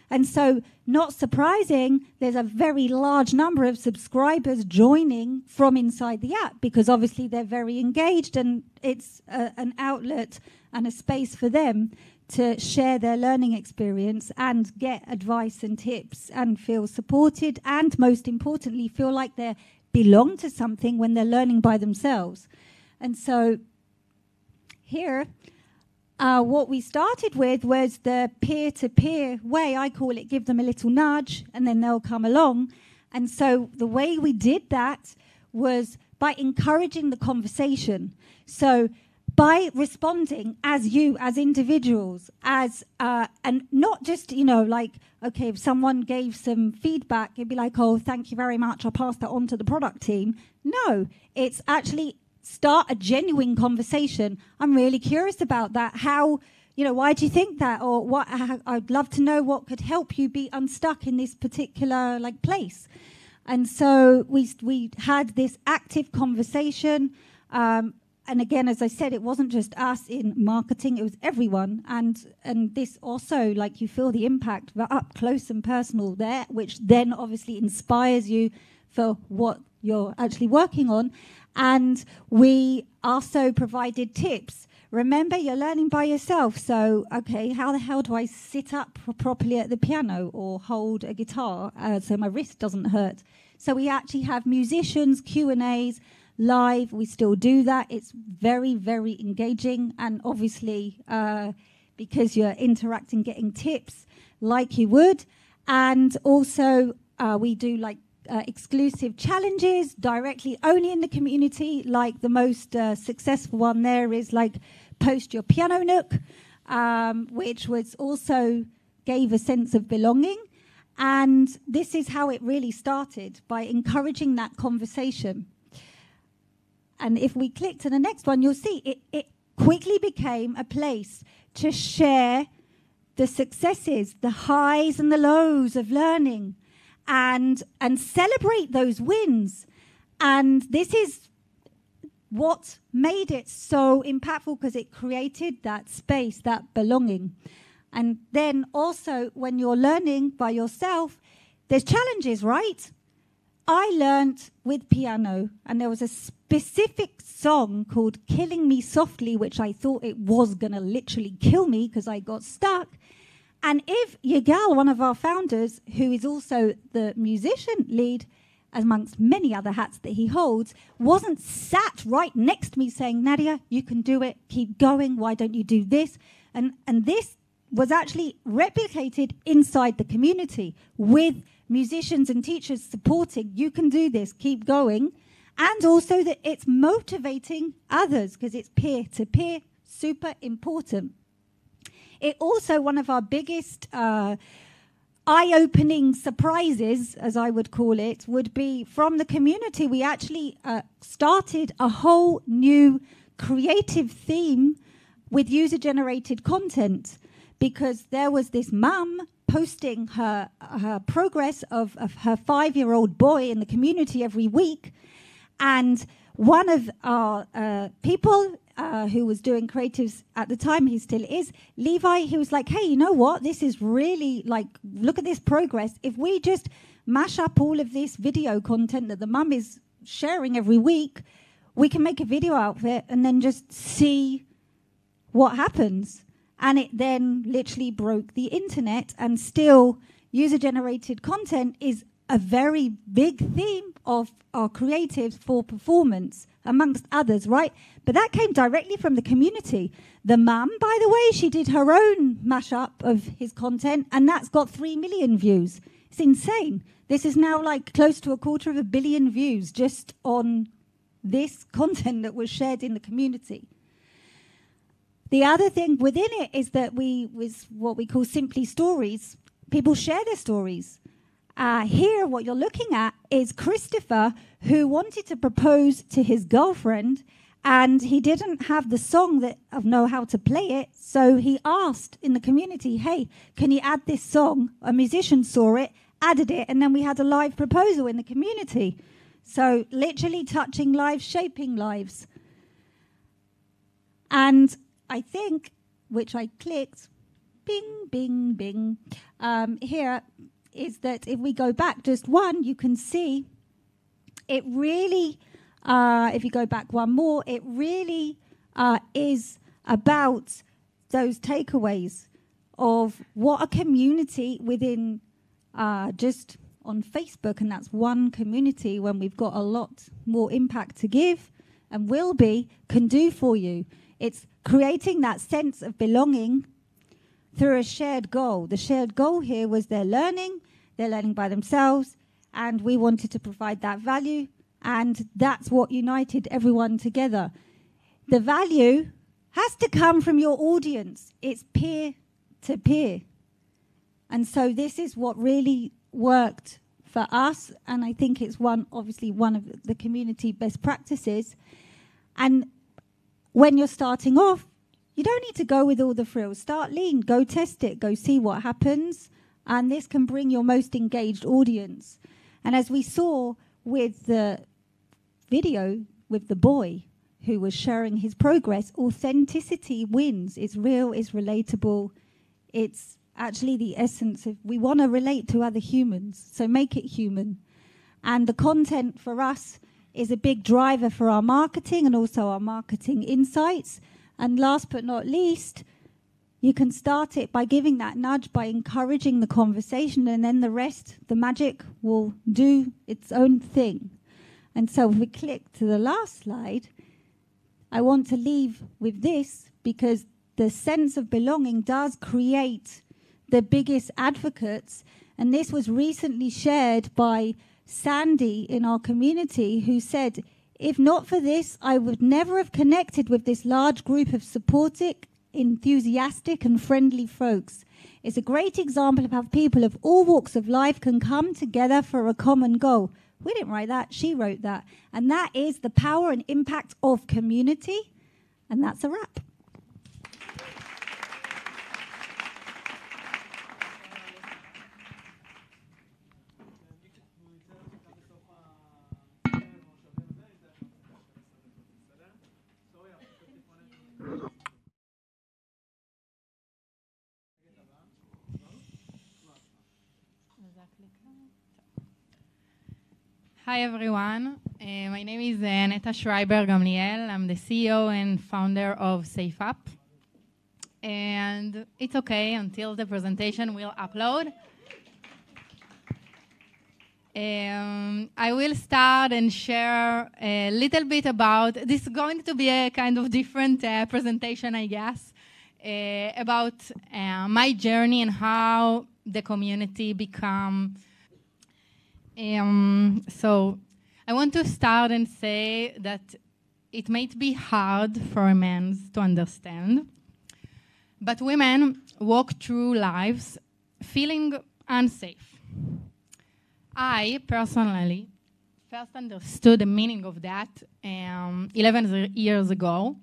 And so, not surprising, there's a very large number of subscribers joining from inside the app because obviously they're very engaged and it's an outlet and a space for them to share their learning experience and get advice and tips and feel supported and, most importantly, feel like they belong to something when they're learning by themselves. And so here, what we started with was the peer-to-peer way. I call it give them a little nudge and then they'll come along. And so the way we did that was by encouraging the conversation. So by responding as you, as individuals, as and not just, like, okay, if someone gave some feedback, it'd be like, oh, thank you very much, I'll pass that on to the product team. No, it's actually start a genuine conversation. I'm really curious about that. How, why do you think that? Or what? I'd love to know what could help you be unstuck in this particular place. And so we had this active conversation. And again, as I said, it wasn't just us in marketing, it was everyone. And this also, you feel the impact up close and personal there, which then obviously inspires you for what you're actually working on. And we also provided tips. Remember, you're learning by yourself. So, okay, how the hell do I sit up properly at the piano or hold a guitar so my wrist doesn't hurt? So we actually have musicians, Q&As, live. We still do that. It's very, very engaging. And obviously, because you're interacting, getting tips like you would. And also, we do exclusive challenges directly only in the community. Like the most successful one there is post your piano nook, which was also gave a sense of belonging. And this is how it really started, by encouraging that conversation. And if we click to the next one, you'll see it quickly became a place to share the successes, the highs and the lows of learning, and celebrate those wins. And this is what made it so impactful, because it created that space, that belonging. And then also, when you're learning by yourself, there's challenges, right? I learned with piano, and there was a specific song called Killing Me Softly, which I thought it was going to literally kill me because I got stuck. And if Yigal, one of our founders, who is also the musician lead, amongst many other hats that he holds, wasn't sat right next to me saying, Nadia, you can do it, keep going, why don't you do this? And this was actually replicated inside the community with musicians and teachers supporting, you can do this, keep going. And also that it's motivating others because it's peer-to-peer, super important. It also, one of our biggest eye-opening surprises, as I would call it, would be from the community. We actually started a whole new creative theme with user-generated content because there was this mum posting her progress of her 5-year-old boy in the community every week. And one of our people who was doing creatives at the time, he still is, Levi, he was like, hey, you know what? This is really, like, look at this progress. If we just mash up all of this video content that the mum is sharing every week, we can make a video out of it and then just see what happens. And it then literally broke the internet, and still user-generated content is a very big theme of our creatives for performance, amongst others, right? But that came directly from the community. The mum, by the way, she did her own mashup of his content, and that's got 3 million views. It's insane. This is now like close to 250 million views just on this content that was shared in the community. The other thing within it is that with what we call simply stories, people share their stories. Here, what you're looking at is Christopher, who wanted to propose to his girlfriend, and he didn't have the song of know how to play it, so he asked in the community, hey, can you add this song? A musician saw it, added it, and then we had a live proposal in the community. So literally touching lives, shaping lives. And I think, which I clicked, bing, bing, bing, here, is that if we go back just one, you can see it really, if you go back one more, it really is about those takeaways of what a community within just on Facebook, and that's one community when we've got a lot more impact to give and will be, can do for you. It's creating that sense of belonging through a shared goal. The shared goal here was they're learning by themselves, and we wanted to provide that value, and that's what united everyone together. The value has to come from your audience. It's peer to peer. And so this is what really worked for us, and I think it's obviously one of the community best practices. And when you're starting off, you don't need to go with all the frills. Start lean, go test it, go see what happens, and this can bring your most engaged audience. And as we saw with the video with the boy who was sharing his progress, authenticity wins. It's real, it's relatable, it's actually the essence of, we want to relate to other humans, so make it human. And the content for us is a big driver for our marketing and also our marketing insights. And last but not least, you can start it by giving that nudge, by encouraging the conversation, and then the rest, the magic, will do its own thing. And so if we click to the last slide, I want to leave with this, because the sense of belonging does create the biggest advocates. And this was recently shared by Sandy in our community, who said, if not for this, I would never have connected with this large group of supportive, enthusiastic and friendly folks. It's a great example of how people of all walks of life can come together for a common goal. We didn't write that, she wrote that. And that is the power and impact of community. And that's a wrap. Hi everyone, my name is Neta Schreiber Gamliel. I'm the CEO and founder of SafeUp. And it's okay until the presentation will upload. I will start and share a little bit about, this is going to be a kind of different presentation, I guess, about my journey and how the community become. So I want to start and say that it might be hard for a man to understand, but women walk through lives feeling unsafe. I personally first understood the meaning of that 11 years ago.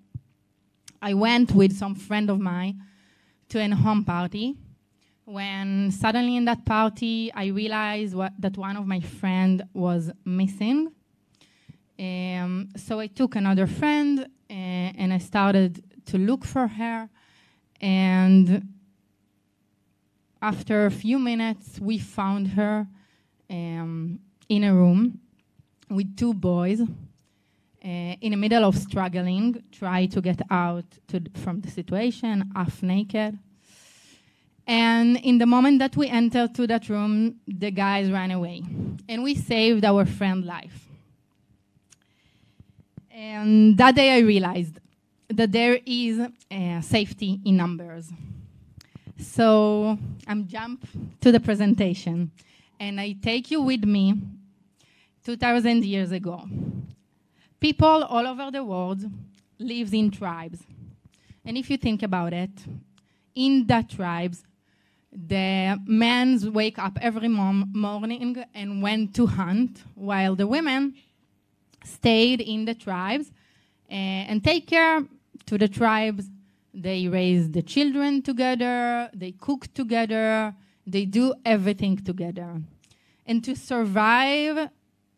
I went with some friend of mine to a home party, when suddenly in that party I realized that one of my friends was missing. So I took another friend and I started to look for her, and after a few minutes we found her in a room with two boys in the middle of struggling, try to get out from the situation, half naked. And in the moment that we entered to that room, the guys ran away. And we saved our friend's life. And that day I realized that there is safety in numbers. So I'm jump to the presentation. And I take you with me 2,000 years ago. People all over the world live in tribes. And if you think about it, in that tribes, the men wake up every morning and went to hunt, while the women stayed in the tribes and take care to the tribes. They raise the children together, they cook together, they do everything together. And to survive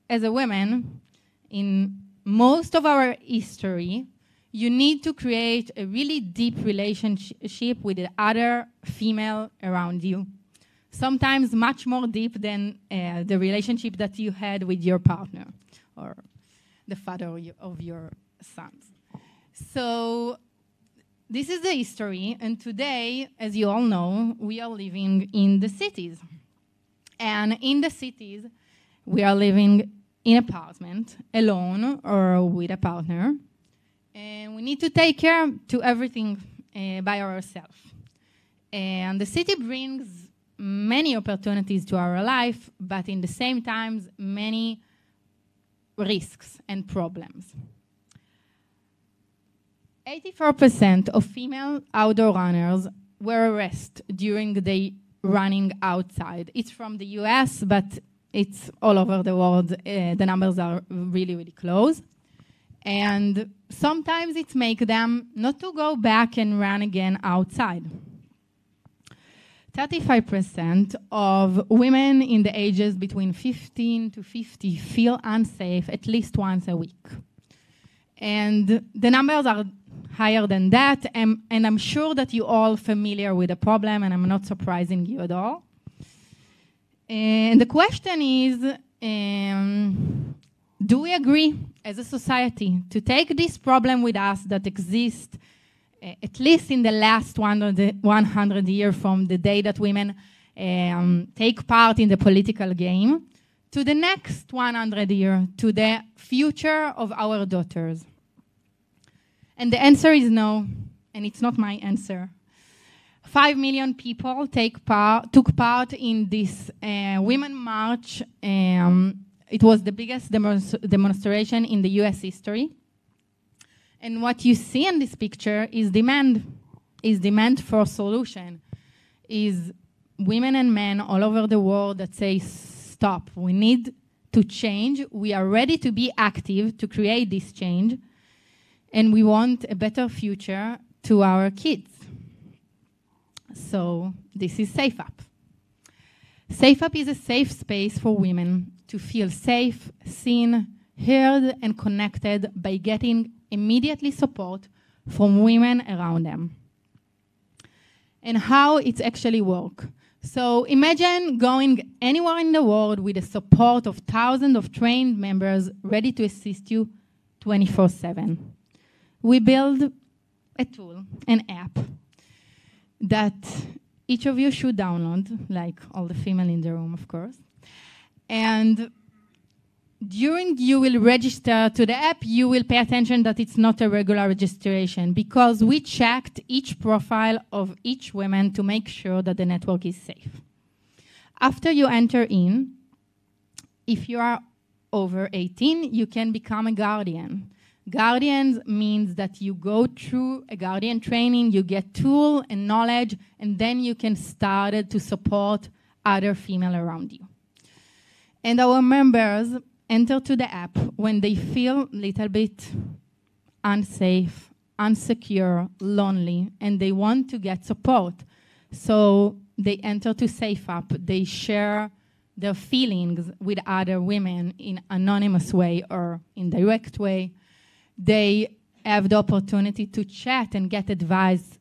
as a woman in most of our history, you need to create a really deep relationship with the other female around you. Sometimes much more deep than the relationship that you had with your partner or the father of your sons. So this is the history, and today, as you all know, we are living in the cities. And in the cities, we are living in an apartment, alone or with a partner. And we need to take care to everything by ourselves. And the city brings many opportunities to our life, but in the same time, many risks and problems. 84% of female outdoor runners were arrested during the running outside. It's from the US, but it's all over the world. The numbers are really, really close. And sometimes it makes them not to go back and run again outside. 35% of women in the ages between 15 to 50 feel unsafe at least once a week. And the numbers are higher than that, and I'm sure that you're all familiar with the problem, and I'm not surprising you at all. And the question is, do we agree as a society to take this problem with us that exists at least in the last 100 years from the day that women take part in the political game to the next 100 years, to the future of our daughters? And the answer is no, and it's not my answer. 5 million people took part in this Women March. It was the biggest demonstration in the US history. And what you see in this picture is demand for solution, is women and men all over the world that say, stop, we need to change. We are ready to be active to create this change. And we want a better future to our kids. So this is SafeUp. SafeUp is a safe space for women to feel safe, seen, heard, and connected by getting immediately support from women around them. And how it actually works. So imagine going anywhere in the world with the support of thousands of trained members ready to assist you 24/7. We build a tool, an app, that each of you should download, like all the female in the room, of course. And during you will register to the app, you will pay attention that it's not a regular registration, because we checked each profile of each woman to make sure that the network is safe. After you enter in, if you are over 18, you can become a guardian. Guardians means that you go through a guardian training, you get tool and knowledge, and then you can start to support other female around you. And our members enter to the app when they feel a little bit unsafe, insecure, lonely, and they want to get support. So they enter to RiseUp. They share their feelings with other women in anonymous way or in direct way. They have the opportunity to chat and get advice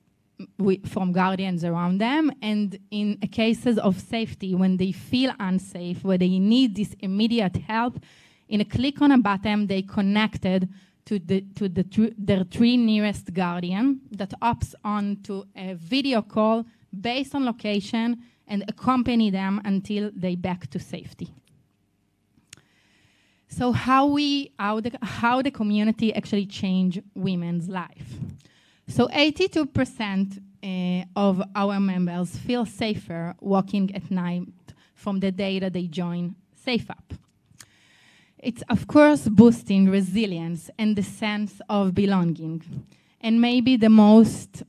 from guardians around them. And in cases of safety, when they feel unsafe, where they need this immediate help, in a click on a button, they connected to their 3 nearest guardian that opts on to a video call based on location and accompany them until they back to safety. So how the community actually change women's life. So 82% of our members feel safer walking at night from the day that they join RiseUp. It's of course boosting resilience and the sense of belonging. And maybe the most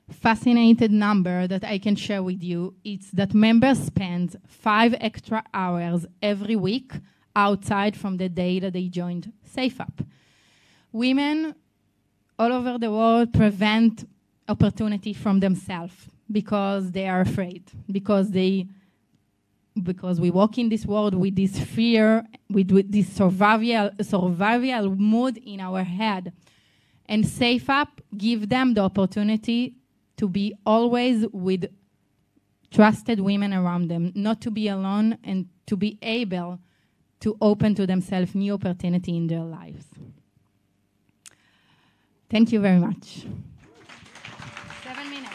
fascinating number that I can share with you is that members spend 5 extra hours every week outside from the day that they joined RiseUp. Women all over the world prevent opportunity from themselves because they are afraid, because we walk in this world with this fear, with this survival mood in our head. And RiseUp give them the opportunity to be always with trusted women around them, not to be alone, and to be able to open to themselves new opportunity in their lives. Thank you very much. 7 minutes.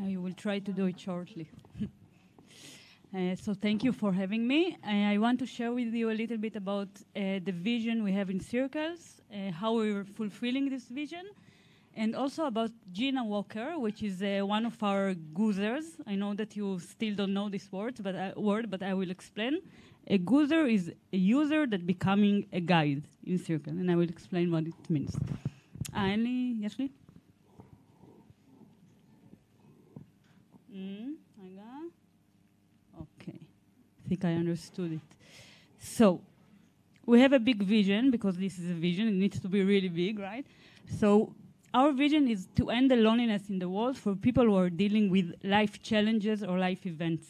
I will try to do it shortly. So thank you for having me. I want to share with you a little bit about the vision we have in Circles, how we're fulfilling this vision, and also about Gina Walker, which is one of our goozers. I know that you still don't know this word, but I will explain. A goozer is a user that becoming a guide in Circle, and I will explain what it means. יש לי? Okay, I think I understood it. So, we have a big vision, because this is a vision, it needs to be really big, right? So, our vision is to end the loneliness in the world for people who are dealing with life challenges or life events.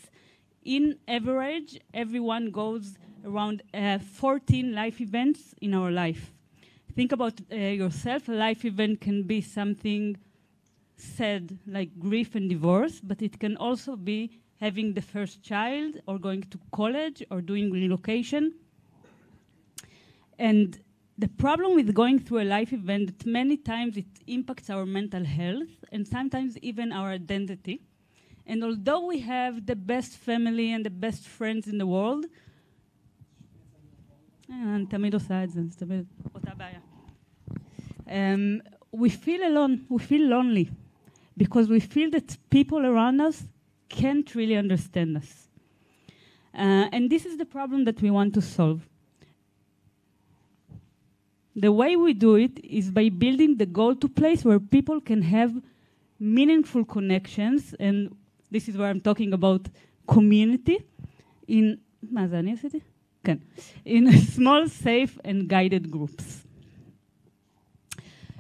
In average, everyone goes around 14 life events in our life. Think about yourself. A life event can be something sad, like grief and divorce, but it can also be having the first child, or going to college, or doing relocation. And the problem with going through a life event, that many times it impacts our mental health, and sometimes even our identity. And although we have the best family and the best friends in the world, we feel alone, we feel lonely, because we feel that people around us can't really understand us. And this is the problem that we want to solve. The way we do it is by building the go-to place where people can have meaningful connections, and this is where I'm talking about community, in small, safe, and guided groups.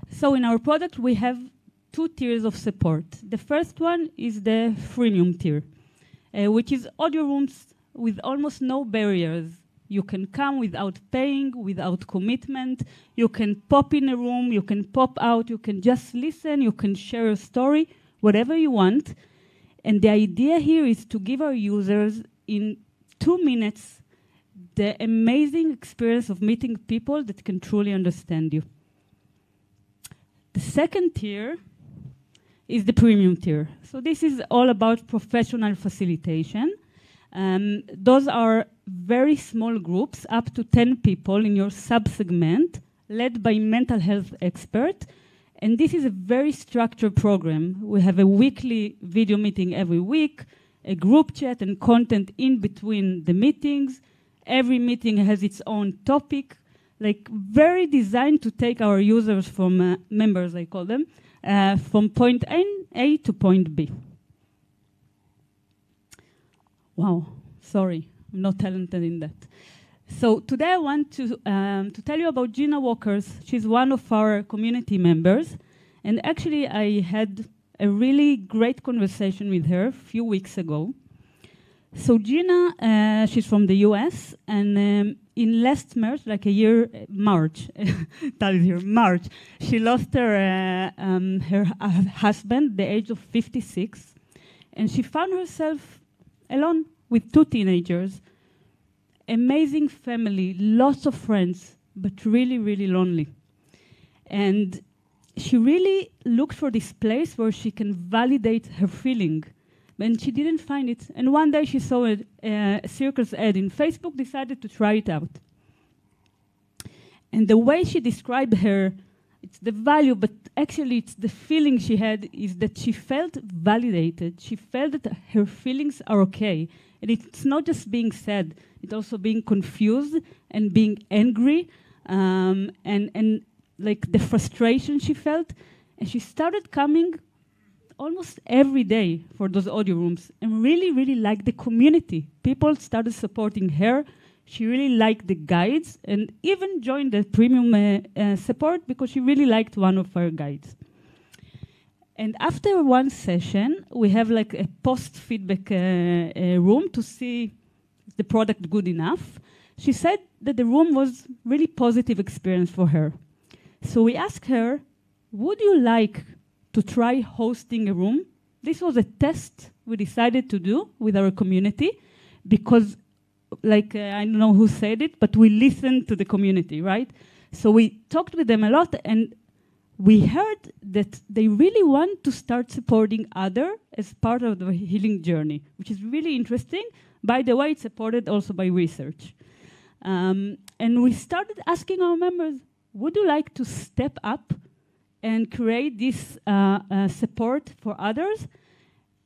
So in our product, we have 2 tiers of support. The first one is the freemium tier, which is audio rooms with almost no barriers. You can come without paying, without commitment. You can pop in a room, you can pop out, you can just listen, you can share a story, whatever you want. And the idea here is to give our users in 2 minutes the amazing experience of meeting people that can truly understand you. The second tier is the premium tier. So this is all about professional facilitation. Those are very small groups, up to 10 people in your sub-segment, led by mental health expert. And this is a very structured program. We have a weekly video meeting every week, a group chat and content in between the meetings. Every meeting has its own topic, like very designed to take our users from members, I call them, from point A to point B. Wow, sorry, I'm not talented in that. So today I want to tell you about Gina Walkers. She's one of our community members. And actually I had a really great conversation with her a few weeks ago. So Gina, she's from the US, and in last March, like a year, March, that is here, March, she lost her husband, the age of 56, and she found herself alone with 2 teenagers, amazing family, lots of friends, but really, really lonely. And she really looked for this place where she can validate her feeling, and she didn't find it. And one day she saw a circus ad in Facebook, decided to try it out. And the way she described it's the value, but actually it's the feeling she had, is that she felt validated. She felt that her feelings are okay. And it's not just being sad, it's also being confused and being angry, and like the frustration she felt. And she started coming almost every day for those audio rooms and really, really liked the community. People started supporting her. She really liked the guides and even joined the premium support because she really liked one of our guides. And after one session, we have like a post-feedback room to see if the product good enough. She said that the room was really positive experience for her. So we asked her, would you like to try hosting a room? This was a test we decided to do with our community because, like, I don't know who said it, but we listened to the community, right? So we talked with them a lot, and we heard that they really want to start supporting others as part of the healing journey, which is really interesting. By the way, it's supported also by research. And we started asking our members, would you like to step up and create this support for others?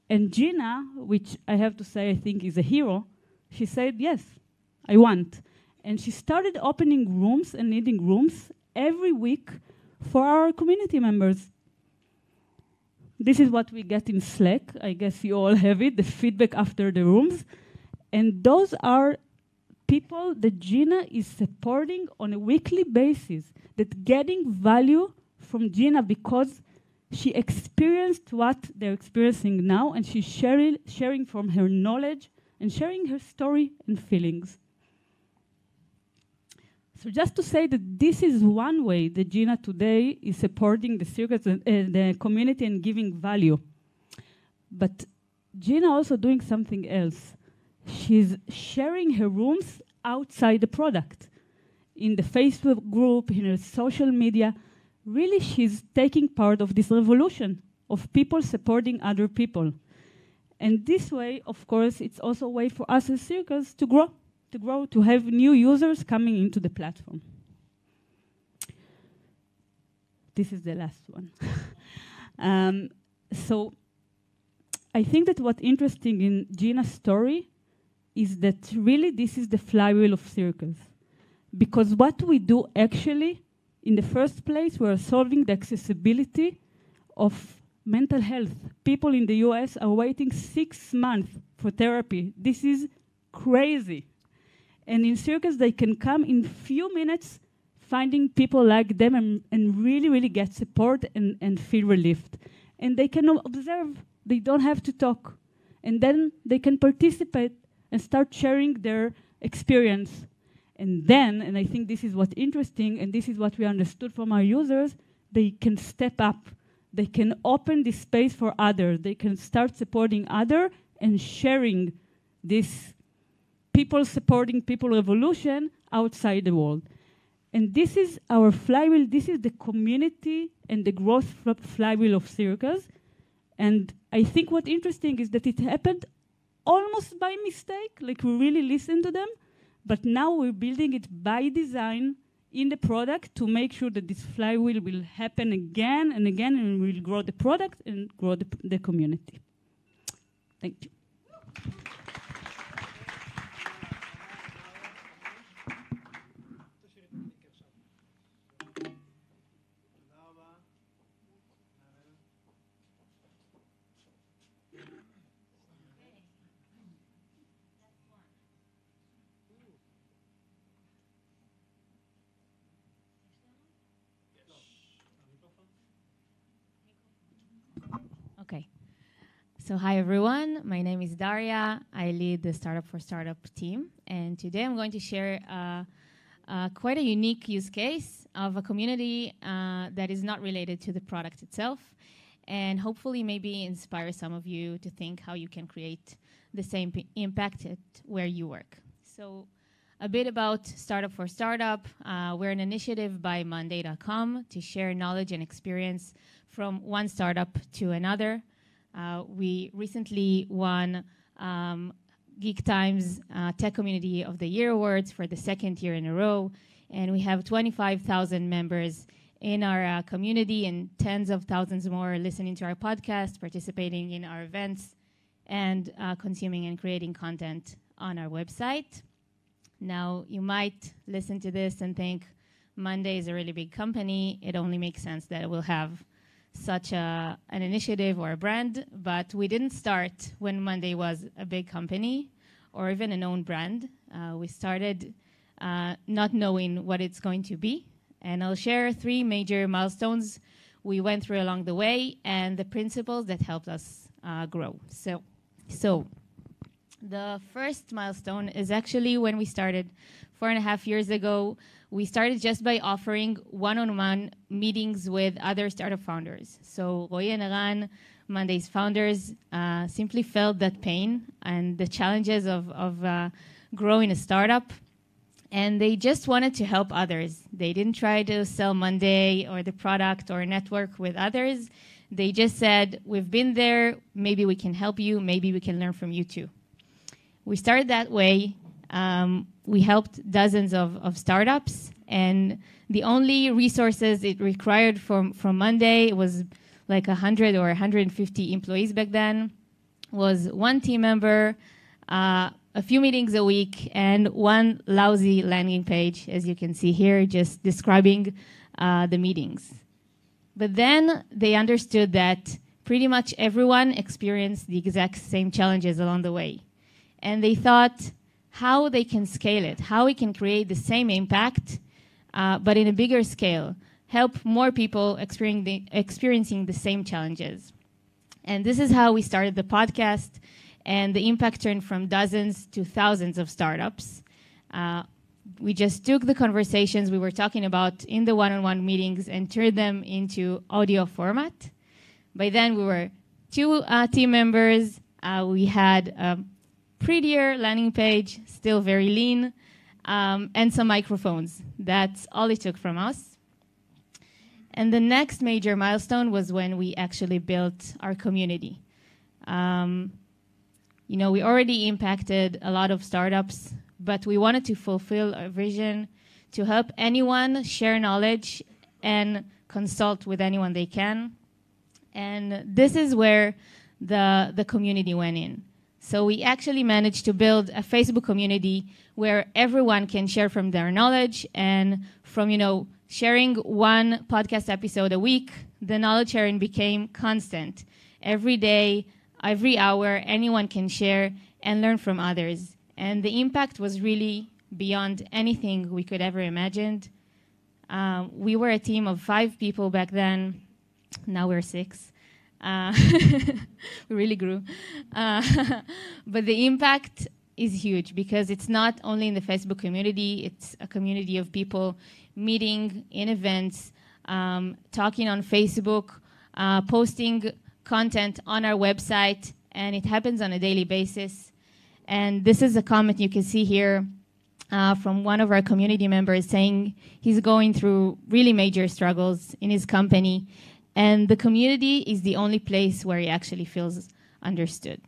And Gina, which I have to say I think is a hero, she said, yes, I want. And she started opening rooms and needing rooms every week for our community members. This is what we get in Slack. I guess you all have it, the feedback after the rooms. And those are people that Gina is supporting on a weekly basis, that getting value from Gina because she experienced what they're experiencing now, and she's sharing from her knowledge and sharing her story and feelings. So just to say that this is one way that Gina today is supporting the circus and the community and giving value. But Gina also doing something else. She's sharing her rooms outside the product. In the Facebook group, in her social media, really she's taking part of this revolution of people supporting other people. And this way, of course, it's also a way for us as circus to grow, to have new users coming into the platform. This is the last one. So I think that what's interesting in Gina's story is that really this is the flywheel of circus. Because what we do actually, in the first place, we're solving the accessibility of mental health. People in the US are waiting 6 months for therapy. This is crazy. And in circus, they can come in few minutes, finding people like them and really, really get support and feel relieved. And they can observe. They don't have to talk. And then they can participate and start sharing their experience. And then, and I think this is what's interesting, and this is what we understood from our users, they can step up. They can open this space for others. They can start supporting others and sharing this people supporting people revolution outside the world. And this is our flywheel. This is the community and the growth flywheel of circus. And I think what's interesting is that it happened almost by mistake, like we really listened to them, but now we're building it by design in the product to make sure that this flywheel will happen again and again, and will grow the product and grow the community. Thank you. Okay. So hi, everyone. My name is Daria. I lead the Startup for Startup team. And today I'm going to share quite a unique use case of a community that is not related to the product itself, and hopefully maybe inspire some of you to think how you can create the same impact at where you work. So a bit about Startup for Startup. We're an initiative by Monday.com to share knowledge and experience from one startup to another. We recently won Geek Times Tech Community of the Year Awards for the second year in a row, and we have 25,000 members in our community and tens of thousands more listening to our podcast, participating in our events, and consuming and creating content on our website. Now, you might listen to this and think, Monday is a really big company. It only makes sense that it will have such an initiative or a brand, but we didn't start when Monday was a big company or even a known brand. We started not knowing what it's going to be, and I'll share 3 major milestones we went through along the way and the principles that helped us grow. So the first milestone is actually when we started 4.5 years ago. We started just by offering one-on-one meetings with other startup founders. So Roy and Eran, Monday's founders, simply felt that pain and the challenges of growing a startup, and they just wanted to help others. They didn't try to sell Monday or the product or network with others. They just said, we've been there, maybe we can help you, maybe we can learn from you too. We started that way. We helped dozens of startups, and the only resources it required from Monday was like 100 or 150 employees back then, was one team member, a few meetings a week, and one lousy landing page, as you can see here, just describing the meetings. But then they understood that pretty much everyone experienced the exact same challenges along the way. And they thought how they can scale it, how we can create the same impact, but in a bigger scale, help more people experiencing the same challenges. And this is how we started the podcast, and the impact turned from dozens to thousands of startups. We just took the conversations we were talking about in the one-on-one meetings and turned them into audio format. By then, we were 2 team members. We had a prettier landing page, still very lean, and some microphones. That's all it took from us. And the next major milestone was when we actually built our community. We already impacted a lot of startups, but we wanted to fulfill our vision to help anyone share knowledge and consult with anyone they can. And this is where the community went in. So we actually managed to build a Facebook community where everyone can share from their knowledge, and from, sharing one podcast episode a week, the knowledge sharing became constant. Every day, every hour, anyone can share and learn from others. And the impact was really beyond anything we could ever imagined. We were a team of 5 people back then. Now we're 6. We really grew. But the impact is huge because it's not only in the Facebook community, it's a community of people meeting in events, talking on Facebook, posting content on our website, and it happens on a daily basis. And this is a comment you can see here from one of our community members saying he's going through really major struggles in his company, and the community is the only place where he actually feels understood.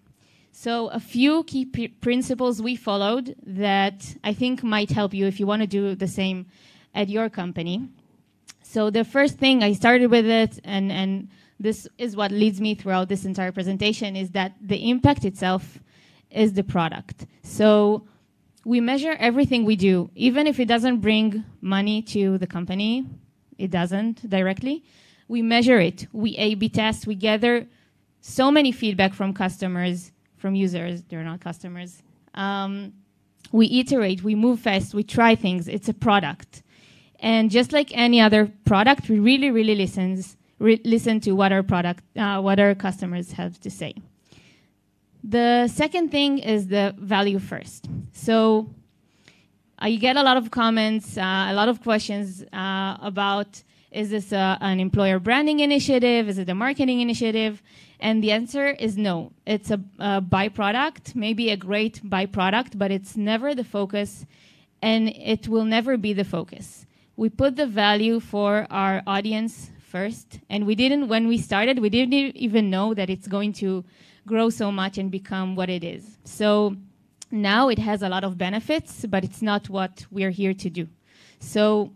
So a few key principles we followed that I think might help you if you want to do the same at your company. So the first thing, I started with it, and this is what leads me throughout this entire presentation, is that the impact itself is the product. So we measure everything we do, even if it doesn't bring money to the company, it doesn't directly. We measure it, we A/B test, we gather so many feedback from customers, from users, they're not customers. We iterate, we move fast, we try things, it's a product. And just like any other product, we really, really listen to what our customers have to say. The second thing is the value first. So I get a lot of comments, a lot of questions about, is this an employer branding initiative? Is it a marketing initiative? And the answer is no. It's a byproduct, maybe a great byproduct, but it's never the focus, and it will never be the focus. We put the value for our audience first, and when we started, we didn't even know that it's going to grow so much and become what it is. So now it has a lot of benefits, but it's not what we're here to do. So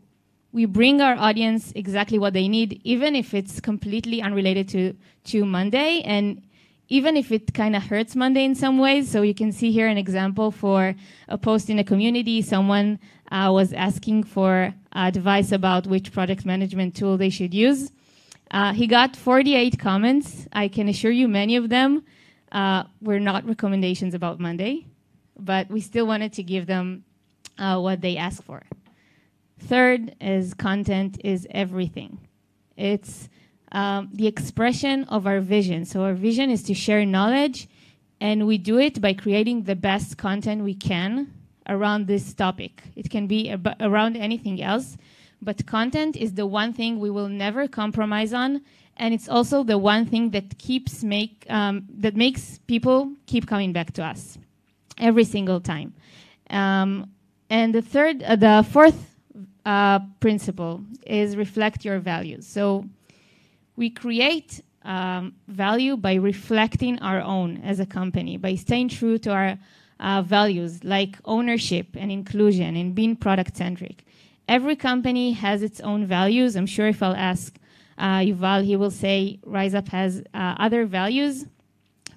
we bring our audience exactly what they need, even if it's completely unrelated to Monday, and even if it kind of hurts Monday in some ways. So you can see here an example for a post in a community. Someone was asking for advice about which project management tool they should use. He got 48 comments. I can assure you many of them were not recommendations about Monday, but we still wanted to give them what they asked for. Third is content is everything. It's the expression of our vision. So our vision is to share knowledge, and we do it by creating the best content we can around this topic. It can be around anything else, but content is the one thing we will never compromise on, and it's also the one thing that makes people keep coming back to us every single time. And the fourth principle is reflect your values. So we create value by reflecting our own as a company, by staying true to our values like ownership and inclusion and being product-centric. Every company has its own values. I'm sure if I'll ask Yuval, he will say RiseUp has other values,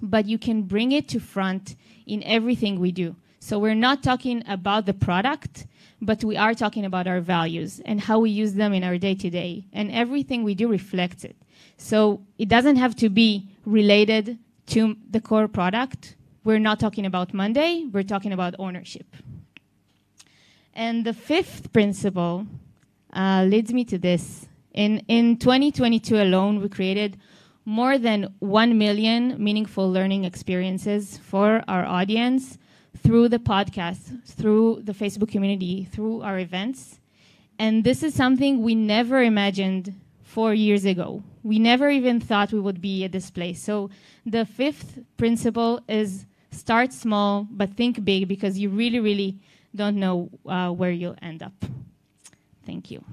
but you can bring it to front in everything we do. So we're not talking about the product, but we are talking about our values and how we use them in our day-to-day. And everything we do reflects it. So it doesn't have to be related to the core product. We're not talking about Monday. We're talking about ownership. And the fifth principle leads me to this. In 2022 alone, we created more than 1 million meaningful learning experiences for our audience through the podcast, through the Facebook community, through our events. And this is something we never imagined 4 years ago. We never even thought we would be at this place. So the fifth principle is start small, but think big, because you really, really don't know where you'll end up. Thank you.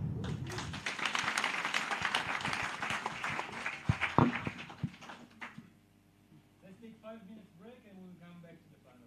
Let's take 5 minutes break and we'll come back to the panel.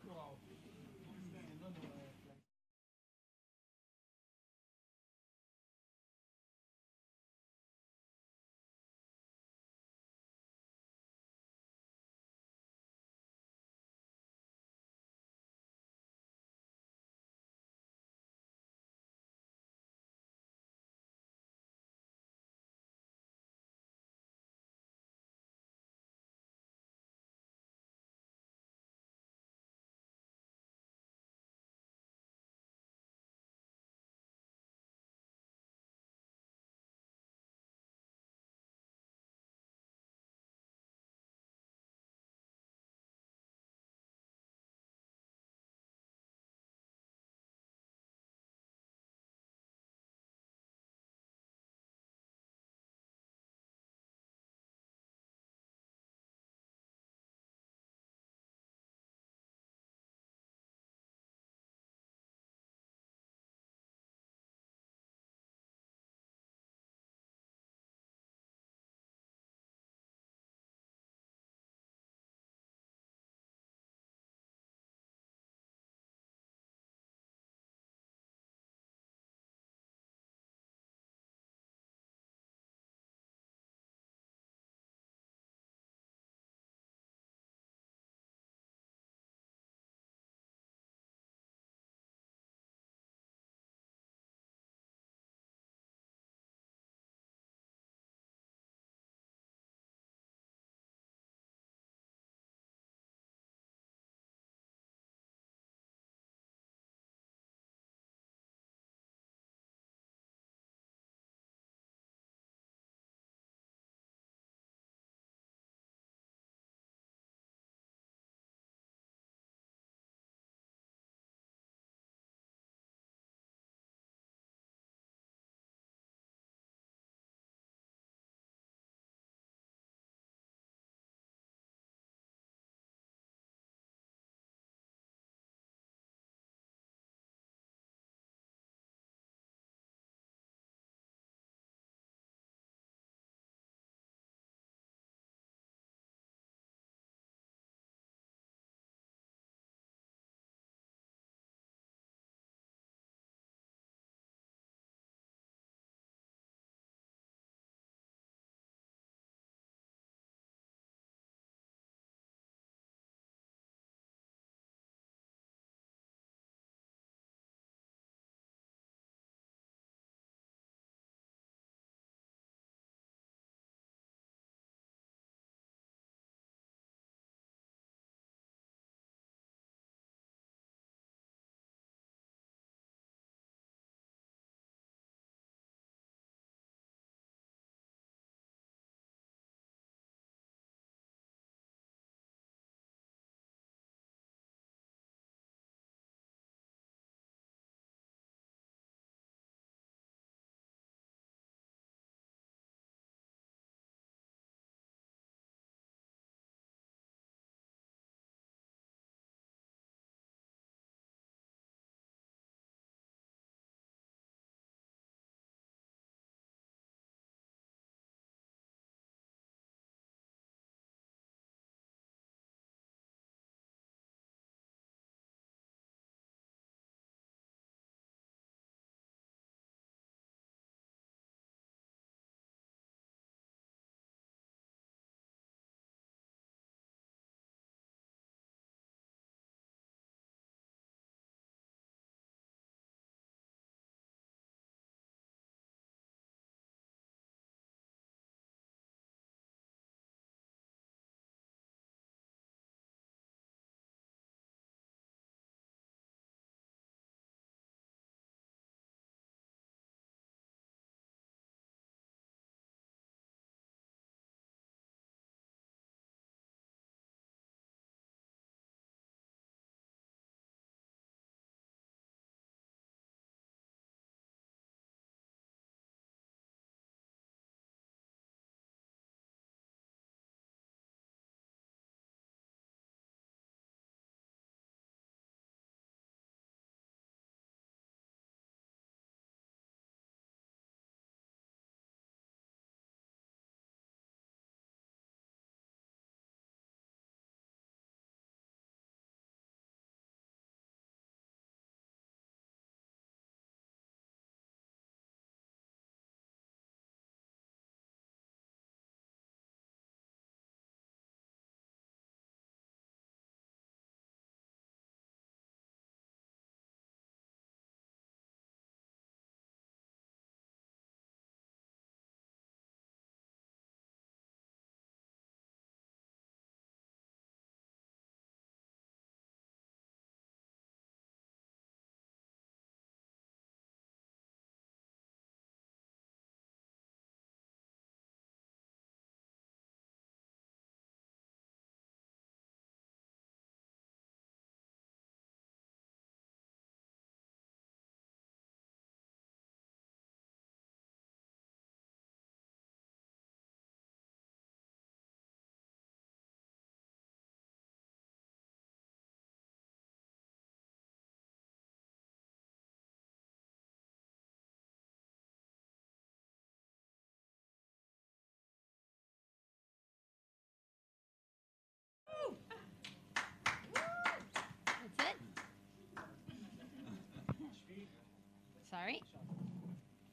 Sorry.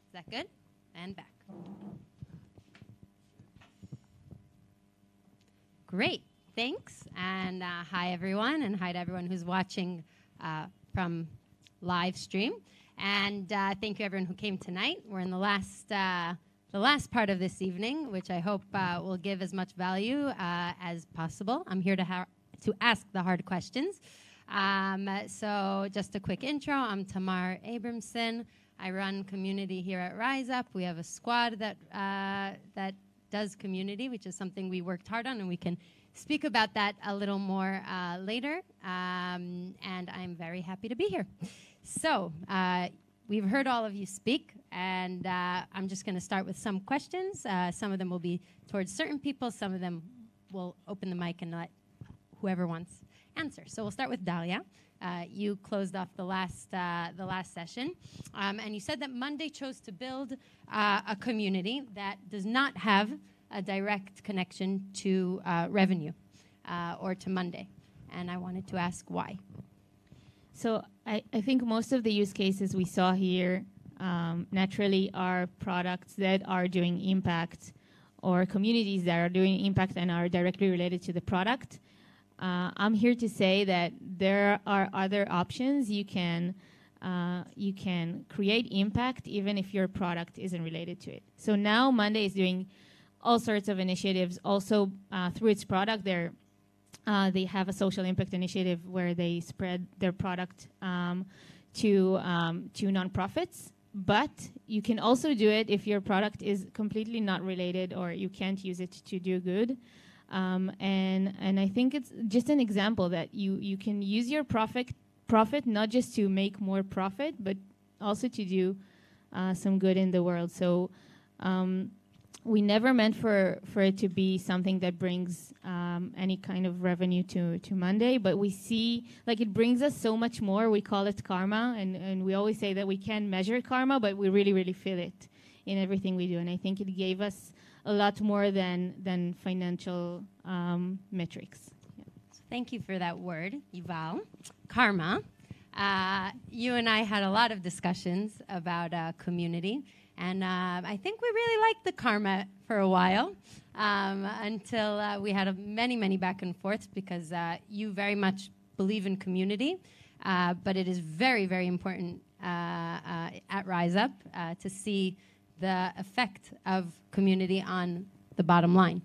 Is that good? And back. Great. Thanks. And hi, everyone. And hi to everyone who's watching from live stream. And thank you, everyone who came tonight. We're in the last part of this evening, which I hope will give as much value as possible. I'm here to ask the hard questions. So just a quick intro. I'm Tamar Abramson. I run community here at RiseUp. We have a squad that does community, which is something we worked hard on, and we can speak about that a little more later. And I'm very happy to be here. So we've heard all of you speak, and I'm just going to start with some questions. Some of them will be towards certain people. Some of them will open the mic and let whoever wants answer. So we'll start with Dalia. You closed off the last session, and you said that Monday chose to build a community that does not have a direct connection to revenue or to Monday. And I wanted to ask why. So I think most of the use cases we saw here naturally are products that are doing impact or communities that are doing impact and are directly related to the product. I'm here to say that there are other options. You can create impact even if your product isn't related to it. So now Monday is doing all sorts of initiatives. Also through its product, they have a social impact initiative where they spread their product to nonprofits. But you can also do it if your product is completely not related or you can't use it to do good. And I think it's just an example that you can use your profit not just to make more profit, but also to do some good in the world. So we never meant for it to be something that brings any kind of revenue to Monday, but we see like it brings us so much more. We call it karma, and we always say that we can't measure karma, but we really, really feel it in everything we do. And I think it gave us a lot more than financial metrics. Yeah. Thank you for that word, Yuval. Karma. You and I had a lot of discussions about community, and I think we really liked the karma for a while until we had many back and forths because you very much believe in community, but it is very, very important at RiseUp to see the effect of community on the bottom line.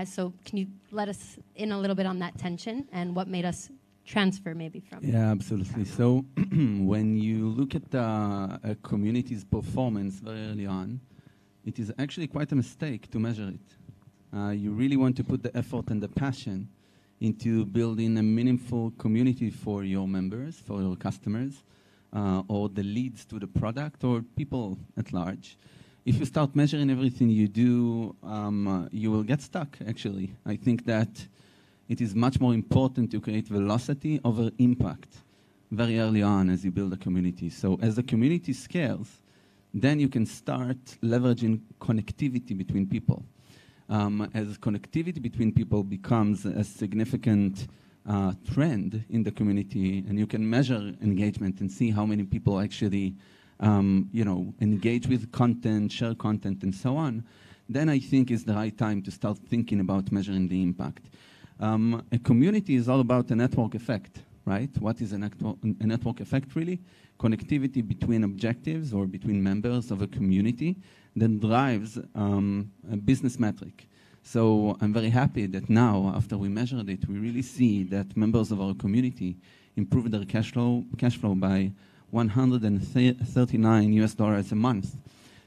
So can you let us in a little bit on that tension and what made us transfer maybe from? Yeah, absolutely. So when you look at a community's performance very early on, it is actually quite a mistake to measure it. You really want to put the effort and the passion into building a meaningful community for your members, for your customers, or the leads to the product or people at large. If you start measuring everything you do, you will get stuck, actually. I think that it is much more important to create velocity over impact very early on as you build a community. So as the community scales, then you can start leveraging connectivity between people. As connectivity between people becomes a significant trend in the community, and you can measure engagement and see how many people actually engage with content, share content, and so on, then I think is the right time to start thinking about measuring the impact. A community is all about a network effect, right? What is a network effect, really? Connectivity between objectives or between members of a community that drives a business metric. So I'm very happy that now, after we measured it, we really see that members of our community improve their cash flow by $139 a month,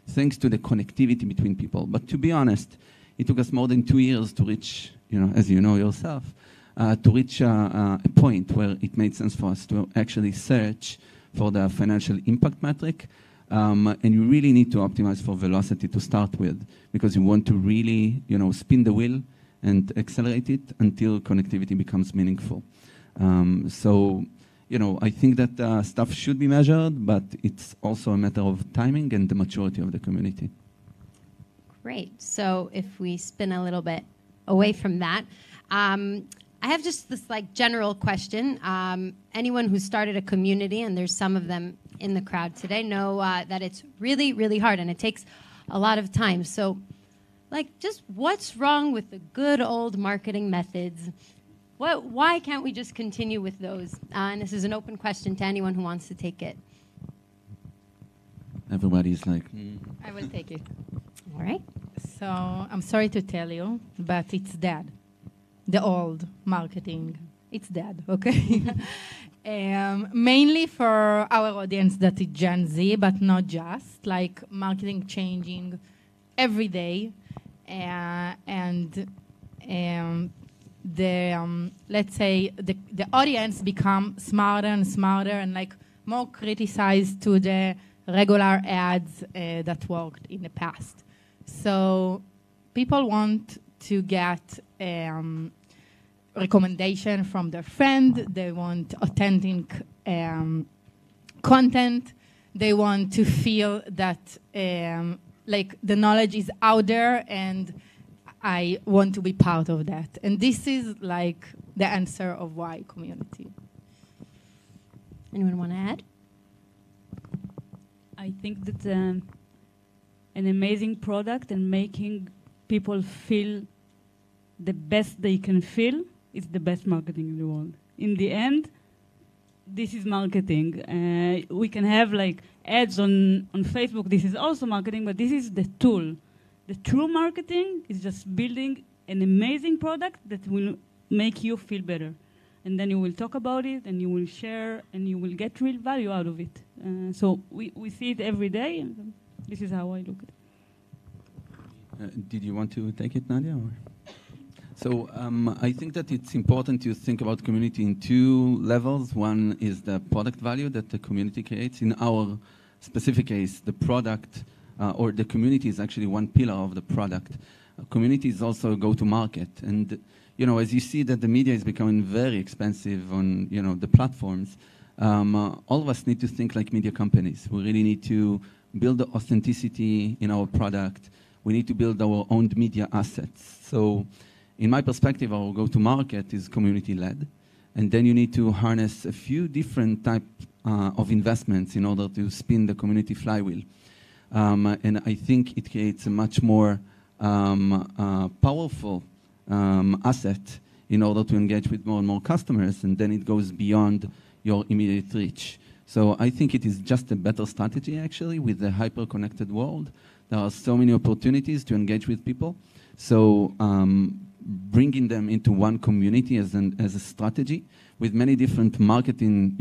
thanks to the connectivity between people. But to be honest, it took us more than 2 years to reach, as you know yourself, to reach a point where it made sense for us to actually search for the financial impact metric. And you really need to optimize for velocity to start with, because you want to really, spin the wheel and accelerate it until connectivity becomes meaningful. I think that stuff should be measured, but it's also a matter of timing and the maturity of the community. Great. So if we spin a little bit away from that, I have just this like general question. Anyone who started a community, and there's some of them in the crowd today, know that it's really, really hard and it takes a lot of time. So like, just what's wrong with the good old marketing methods? Why can't we just continue with those? And this is an open question to anyone who wants to take it. Everybody's like, I will take it. All right. So I'm sorry to tell you, but it's dead. The old marketing, it's dead, okay? Mainly for our audience that is Gen Z, but not just, like marketing changing every day. And let's say the audience become smarter and smarter and like more criticized to the regular ads that worked in the past. So people want to get recommendation from their friend. They want authentic content. They want to feel that like the knowledge is out there and I want to be part of that. And this is like the answer of why community. Anyone want to add? I think that an amazing product and making people feel the best they can feel is the best marketing in the world. In the end, this is marketing. We can have like ads on Facebook. This is also marketing, but this is the tool. The true marketing is just building an amazing product that will make you feel better. And then you will talk about it, and you will share, and you will get real value out of it. So we see it every day, and this is how I look at it. did you want to take it, Nadia? Or? So I think that it's important to think about community in two levels. One is the product value that the community creates. In our specific case, the product or the community is actually one pillar of the product. Community is also a go-to-market. And you know, as you see that the media is becoming very expensive on the platforms, all of us need to think like media companies. We really need to build the authenticity in our product. We need to build our own media assets. So in my perspective, our go-to-market is community-led. And then you need to harness a few different types of investments in order to spin the community flywheel. And I think it creates a much more powerful asset in order to engage with more and more customers, and then it goes beyond your immediate reach. So I think it is just a better strategy, actually, with the hyper-connected world. There are so many opportunities to engage with people. So bringing them into one community as a strategy with many different marketing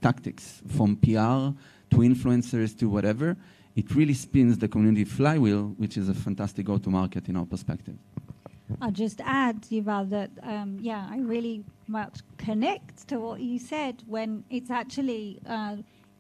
tactics, from PR to influencers to whatever, it really spins the community flywheel, which is a fantastic go-to-market in our perspective. I'll just add, Yuval, that I really much connect to what you said when it's actually,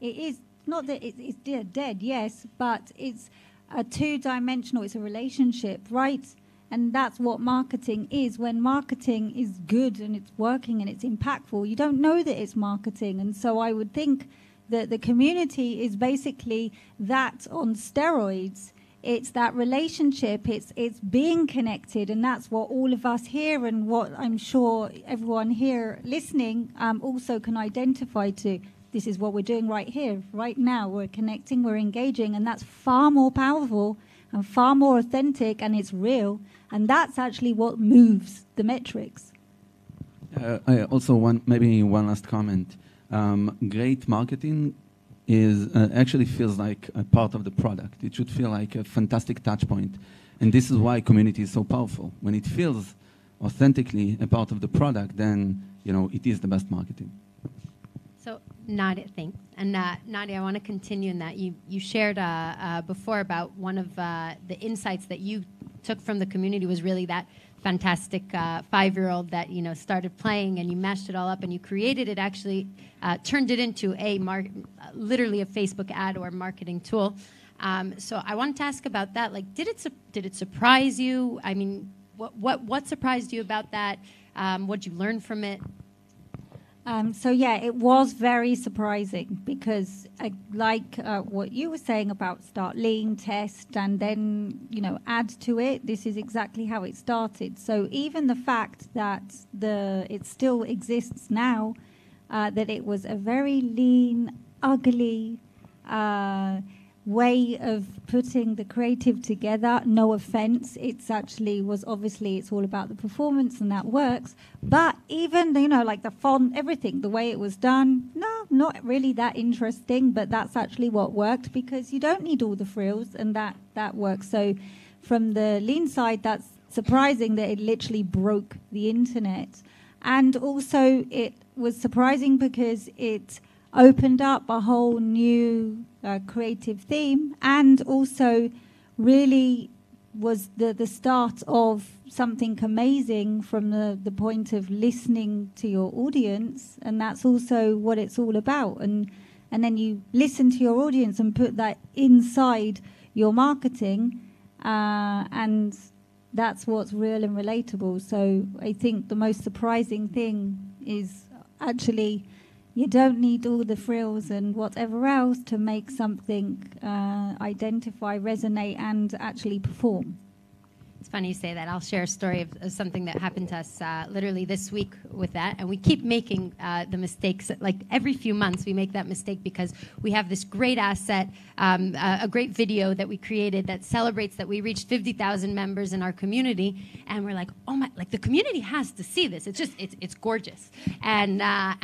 it is not that it's dead, yes, but it's a two-dimensional, it's a relationship, right? And that's what marketing is. When marketing is good and it's working and it's impactful, you don't know that it's marketing. And so I would think that the community is basically that on steroids. It's that relationship, it's being connected, and that's what all of us here and what I'm sure everyone here listening also can identify to. This is what we're doing right here, right now. We're connecting, we're engaging, and that's far more powerful and far more authentic, and it's real, and that's actually what moves the metrics. I also maybe one last comment. Great marketing is actually feels like a part of the product. It should feel like a fantastic touch point. And this is why community is so powerful. When it feels authentically a part of the product, then it is the best marketing. So Nadia, thanks. And Nadia, I want to continue in that. You shared before about one of the insights that you took from the community was really that fantastic 5-year-old that started playing, and you mashed it all up and you created it, actually turned it into literally a Facebook ad or marketing tool. So I wanted to ask about that. Like, did it surprise you? I mean, what surprised you about that? What did you learn from it? So yeah, it was very surprising because, like what you were saying about start lean, test, and then add to it. This is exactly how it started. So even the fact that it still exists now, that it was a very lean, ugly way of putting the creative together. No offense, it's all about the performance and that works. But even like the font, everything, the way it was done, no, not really that interesting. But that's actually what worked because you don't need all the frills, and that works. So from the lean side, that's surprising that it literally broke the internet, and also it was surprising because it opened up a whole new creative theme, and also really was the start of something amazing from the point of listening to your audience, and that's also what it's all about. And then you listen to your audience and put that inside your marketing, and that's what's real and relatable. So I think the most surprising thing is actually you don't need all the frills and whatever else to make something identify, resonate, and actually perform. It's funny you say that. I'll share a story of something that happened to us literally this week with that. And we keep making the mistakes. Like every few months we make that mistake because we have this great asset, a great video that we created that celebrates that we reached 50,000 members in our community. And we're like, oh my, like the community has to see this. It's just, it's gorgeous. And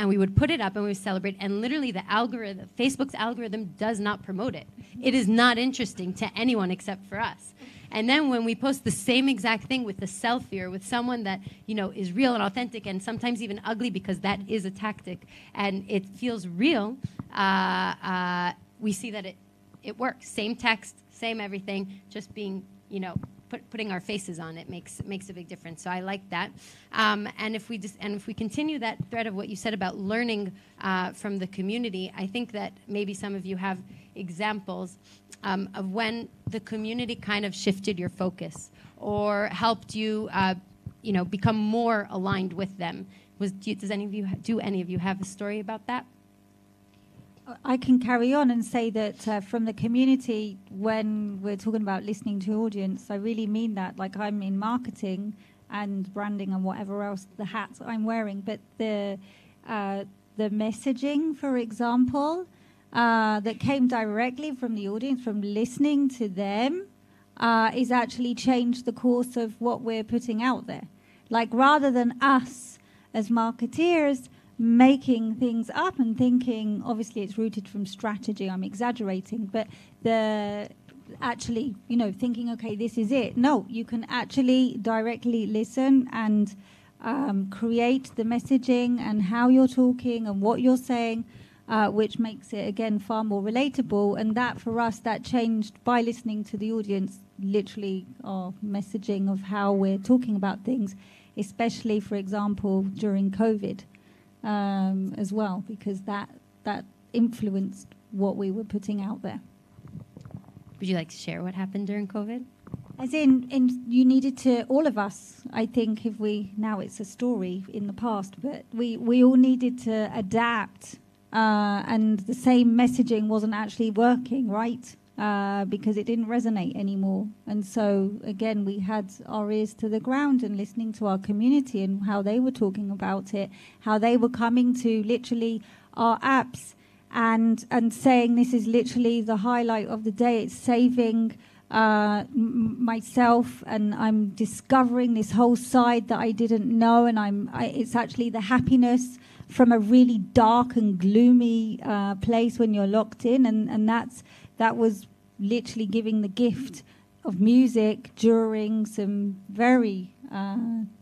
we would put it up and we would celebrate. And literally the algorithm, Facebook's algorithm does not promote it. It is not interesting to anyone except for us. And then when we post the same exact thing with the selfie or with someone that, is real and authentic and sometimes even ugly because that is a tactic and it feels real, we see that it works. Same text, same everything, just being, putting our faces on it makes a big difference. So I like that. And if we continue that thread of what you said about learning from the community, I think that maybe some of you have examples of when the community kind of shifted your focus or helped you, become more aligned with them. Do any of you have a story about that? I can carry on and say that from the community, when we're talking about listening to audience, I really mean that. Like I'm in marketing and branding and whatever else, the hats I'm wearing, but the messaging, for example, that came directly from the audience, from listening to them, is actually changed the course of what we're putting out there. Like rather than us as marketeers making things up and thinking, obviously it's rooted from strategy, I'm exaggerating, but actually, thinking, okay, this is it. No, you can actually directly listen and create the messaging and how you're talking and what you're saying, which makes it, again, far more relatable. And that, for us, that changed by listening to the audience, literally our messaging of how we're talking about things, especially, for example, during COVID as well, because that influenced what we were putting out there. Would you like to share what happened during COVID? As in you needed to, all of us, I think, now it's a story in the past, but we all needed to adapt, and the same messaging wasn't actually working, right? Because it didn't resonate anymore. And so, again, we had our ears to the ground and listening to our community and how they were talking about it, how they were coming to literally our apps and saying this is literally the highlight of the day. It's saving myself, and I'm discovering this whole side that I didn't know, and it's actually the happiness from a really dark and gloomy place when you're locked in, and that was literally giving the gift of music during some very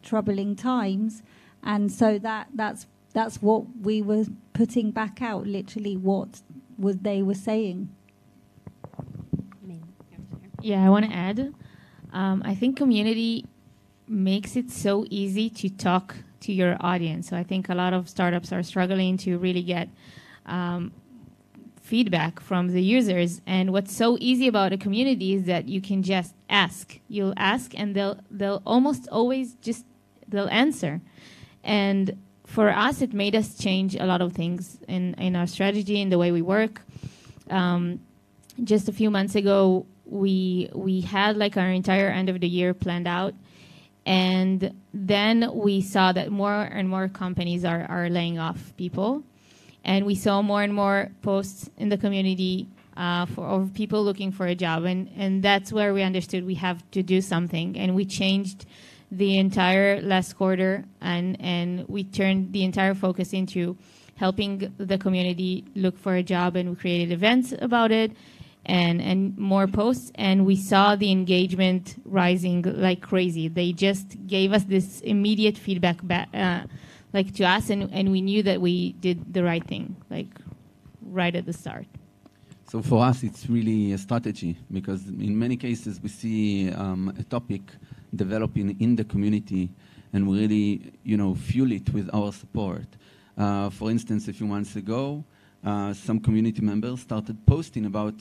troubling times. And so that's what we were putting back out, literally what they were saying. Yeah, I want to add. I think community makes it so easy to talk to your audience. So I think a lot of startups are struggling to really get feedback from the users. And what's so easy about a community is that you can just ask. You'll ask, and they'll almost always they'll answer. And for us, it made us change a lot of things in our strategy, in the way we work. Just a few months ago, we had like our entire end of the year planned out. And then we saw that more and more companies are laying off people. And we saw more and more posts in the community of people looking for a job. And that's where we understood we have to do something. And we changed the entire last quarter, and we turned the entire focus into helping the community look for a job, and we created events about it and more posts, and we saw the engagement rising like crazy. They just gave us this immediate feedback back, like to us, and we knew that we did the right thing, like right at the start. So for us, it's really a strategy, because in many cases we see a topic developing in the community, and we really, fuel it with our support. For instance, a few months ago, some community members started posting about,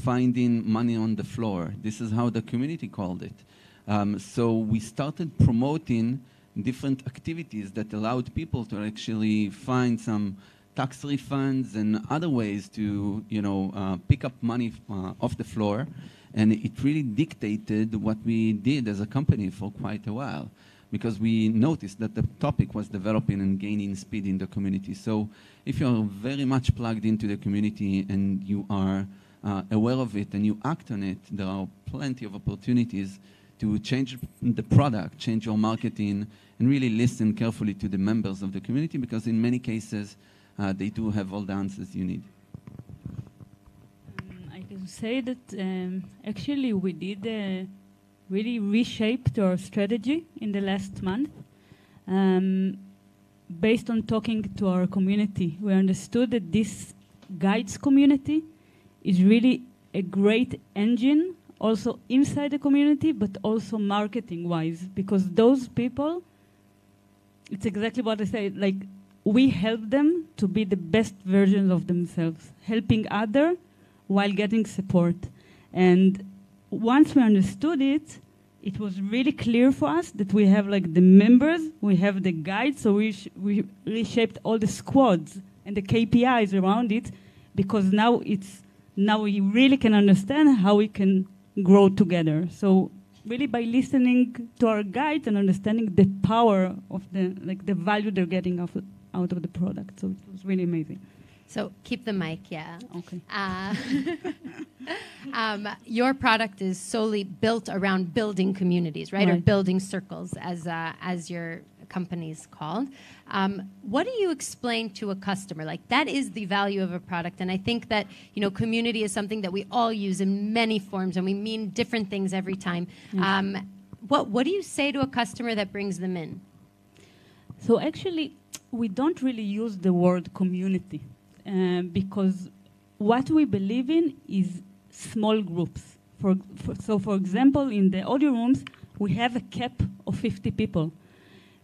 finding money on the floor. This is how the community called it. So we started promoting different activities that allowed people to actually find some tax refunds and other ways to, pick up money off the floor. And it really dictated what we did as a company for quite a while, because we noticed that the topic was developing and gaining speed in the community. So if you're very much plugged into the community and you are aware of it and you act on it, there are plenty of opportunities to change the product, change your marketing, and really listen carefully to the members of the community, because in many cases, they do have all the answers you need. I can say that actually we did really reshaped our strategy in the last month. Based on talking to our community, we understood that this guides community is really a great engine, also inside the community, but also marketing-wise, because those people, it's exactly what I said, like we help them to be the best versions of themselves, helping others while getting support. And once we understood it, it was really clear for us that we have like the members, we have the guides, so we reshaped all the squads and the KPIs around it, because now we really can understand how we can grow together. So really by listening to our guides and understanding the power of the value they're getting out of the product. So it was really amazing. So keep the mic, yeah. Okay. Your product is solely built around building communities, right? Or building circles, as your company's called. What do you explain to a customer? Like, that is the value of a product, and I think that community is something that we all use in many forms, and we mean different things every time. Yes. What do you say to a customer that brings them in? So actually, we don't really use the word community. Because what we believe in is small groups. So for example, in the audio rooms, we have a cap of 50 people.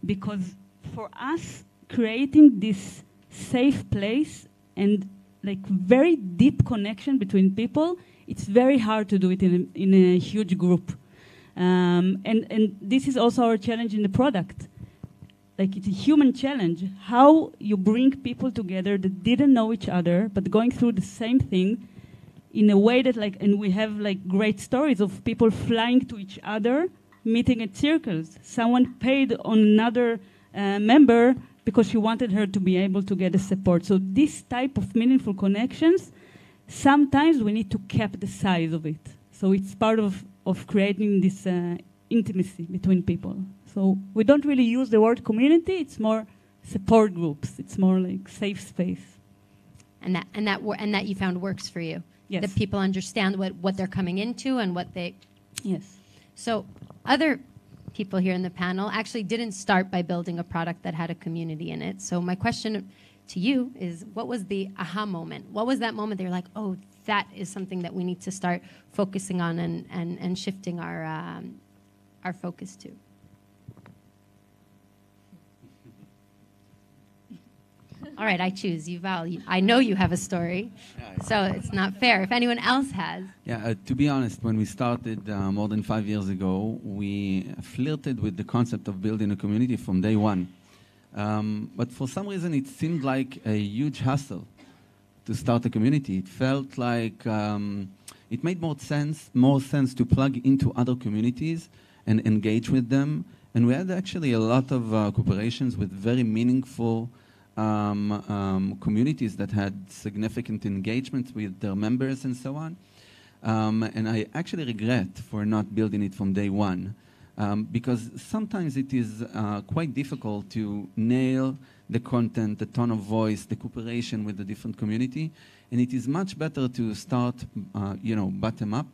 Because for us, creating this safe place and like very deep connection between people, it's very hard to do it in a huge group. And this is also our challenge in the product. Like, it's a human challenge, how you bring people together that didn't know each other, but going through the same thing in a way that, like, and we have, like, great stories of people flying to each other, meeting at circles. Someone paid on another member because she wanted her to be able to get the support. So this type of meaningful connections, sometimes we need to cap the size of it. So it's part of creating this intimacy between people. So we don't really use the word community. It's more support groups. It's more like safe space. And that you found works for you. Yes. That people understand what they're coming into and what they. Yes. So other people here in the panel actually didn't start by building a product that had a community in it. So my question to you is, what was the aha moment? What was that moment that you're like, oh, that is something that we need to start focusing on and shifting our focus to? All right, I choose. Yuval, I know you have a story, so it's not fair if anyone else has. Yeah, to be honest, when we started more than 5 years ago, we flirted with the concept of building a community from day one. But for some reason, it seemed like a huge hassle to start a community. It felt like it made more sense to plug into other communities and engage with them. And we had actually a lot of cooperations with very meaningful communities that had significant engagement with their members and so on. And I actually regret for not building it from day one, because sometimes it is quite difficult to nail the content, the tone of voice, the cooperation with the different community, and it is much better to start, bottom up.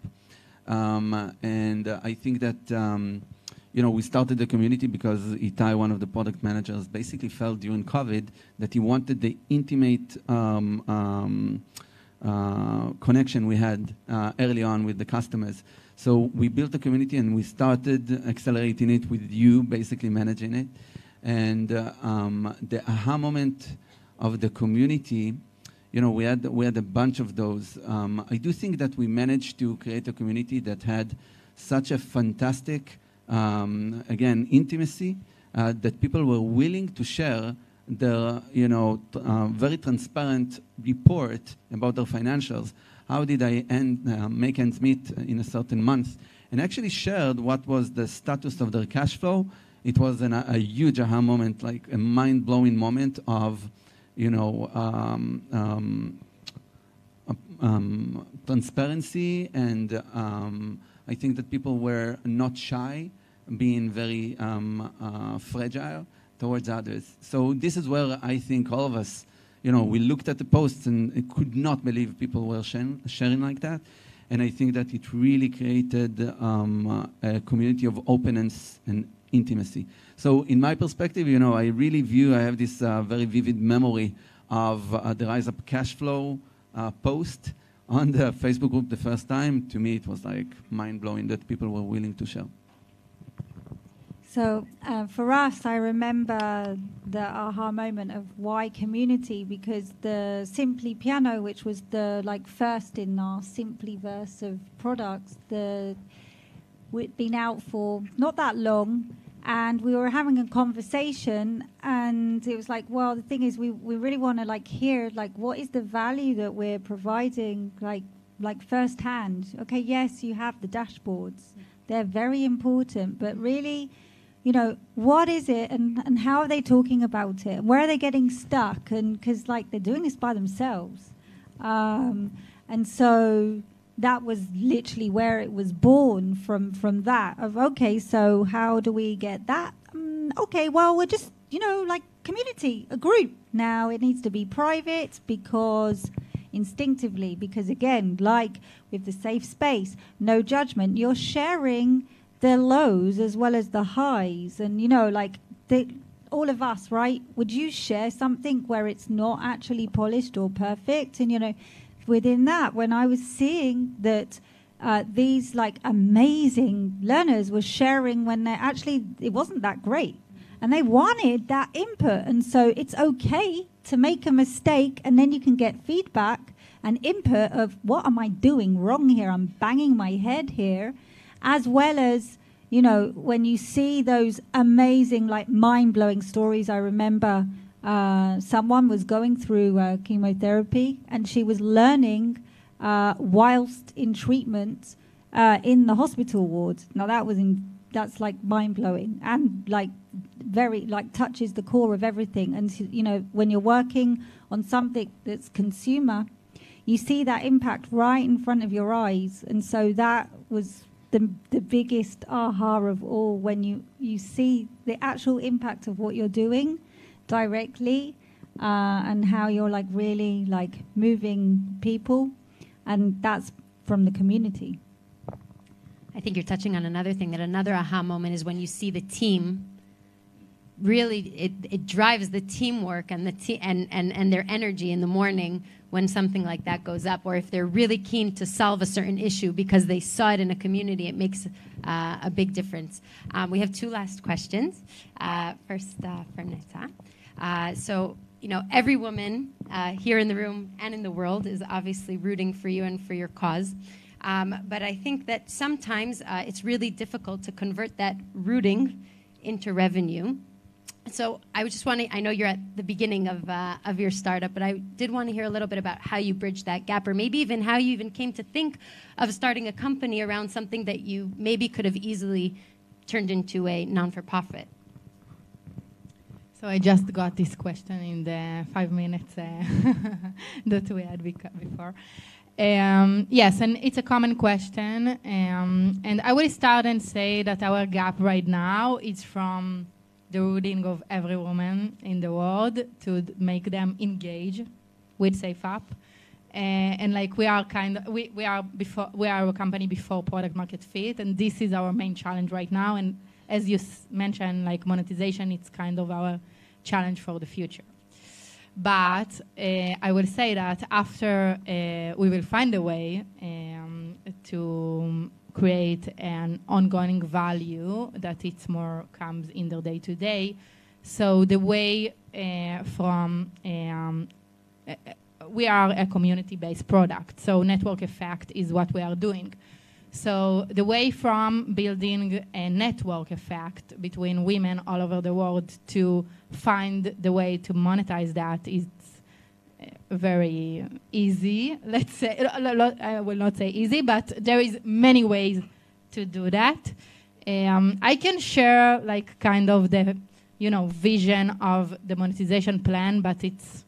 And I think that we started the community because Itai, one of the product managers, basically felt during COVID that he wanted the intimate connection we had early on with the customers. So we built a community and we started accelerating it with you basically managing it. And the aha moment of the community, we had a bunch of those. I do think that we managed to create a community that had such a fantastic, again, intimacy, that people were willing to share their, very transparent report about their financials. How did I make ends meet in a certain month? And actually shared what was the status of their cash flow. It was a huge aha moment, like a mind-blowing moment of, transparency. And I think that people were not shy, being very fragile towards others. So this is where I think all of us, we looked at the posts and could not believe people were sharing like that. And I think that it really created a community of openness and intimacy. So in my perspective, I really I have this very vivid memory of the RiseUp cash flow post on the Facebook group the first time. To me, it was like mind-blowing that people were willing to share. So for us, I remember the aha moment of why community, because the Simply Piano, which was the first in our Simplyverse of products, we'd been out for not that long, and we were having a conversation, and it was like, well, the thing is, we really want to hear what is the value that we're providing like firsthand. Okay, yes, you have the dashboards; they're very important, but really, what is it, and how are they talking about it? Where are they getting stuck? And because they're doing this by themselves, and so that was literally where it was born from that of, okay, so how do we get that? Okay, well, we're just, community, a group. Now it needs to be private because instinctively, because again, with the safe space, no judgment, you're sharing the lows as well as the highs. And, all of us, right? Would you share something where it's not actually polished or perfect? And, within that, when I was seeing that these amazing learners were sharing when it wasn't that great, and they wanted that input. And so it's okay to make a mistake, and then you can get feedback and input of, what am I doing wrong here? I'm banging my head here. As well as, when you see those amazing, mind-blowing stories. I remember someone was going through chemotherapy, and she was learning whilst in treatment in the hospital ward. Now that's mind-blowing and very touches the core of everything. And when you're working on something that's consumer, you see that impact right in front of your eyes. And so that was the biggest aha of all, when you see the actual impact of what you're doing directly, and how you're really moving people, and that's from the community. I think you're touching on another thing, that another aha moment is when you see the team. Really, it drives the teamwork and and their energy in the morning when something like that goes up, or if they're really keen to solve a certain issue because they saw it in a community, it makes a big difference. We have two last questions. First for Neta. So, every woman here in the room and in the world is obviously rooting for you and for your cause. But I think that sometimes it's really difficult to convert that rooting into revenue. So I was just wanting, I know you're at the beginning of your startup, but I did want to hear a little bit about how you bridged that gap, or maybe even how you even came to think of starting a company around something that you maybe could have easily turned into a non-for-profit. So I just got this question in the 5 minutes that we had before. Yes, and it's a common question. And I will start and say that our gap right now is from the rooting of every woman in the world to make them engage with SafeUp. And like we are a company before product market fit, and this is our main challenge right now. And as you mentioned, like monetization, it's kind of our challenge for the future. But I will say that after we will find a way to create an ongoing value that it's more comes in the day-to-day. So the way we are a community-based product, so network effect is what we are doing. So the way from building a network effect between women all over the world to find the way to monetize that is very easy. Let's say, I will not say easy, but there is many ways to do that. I can share like kind of the, vision of the monetization plan, but it's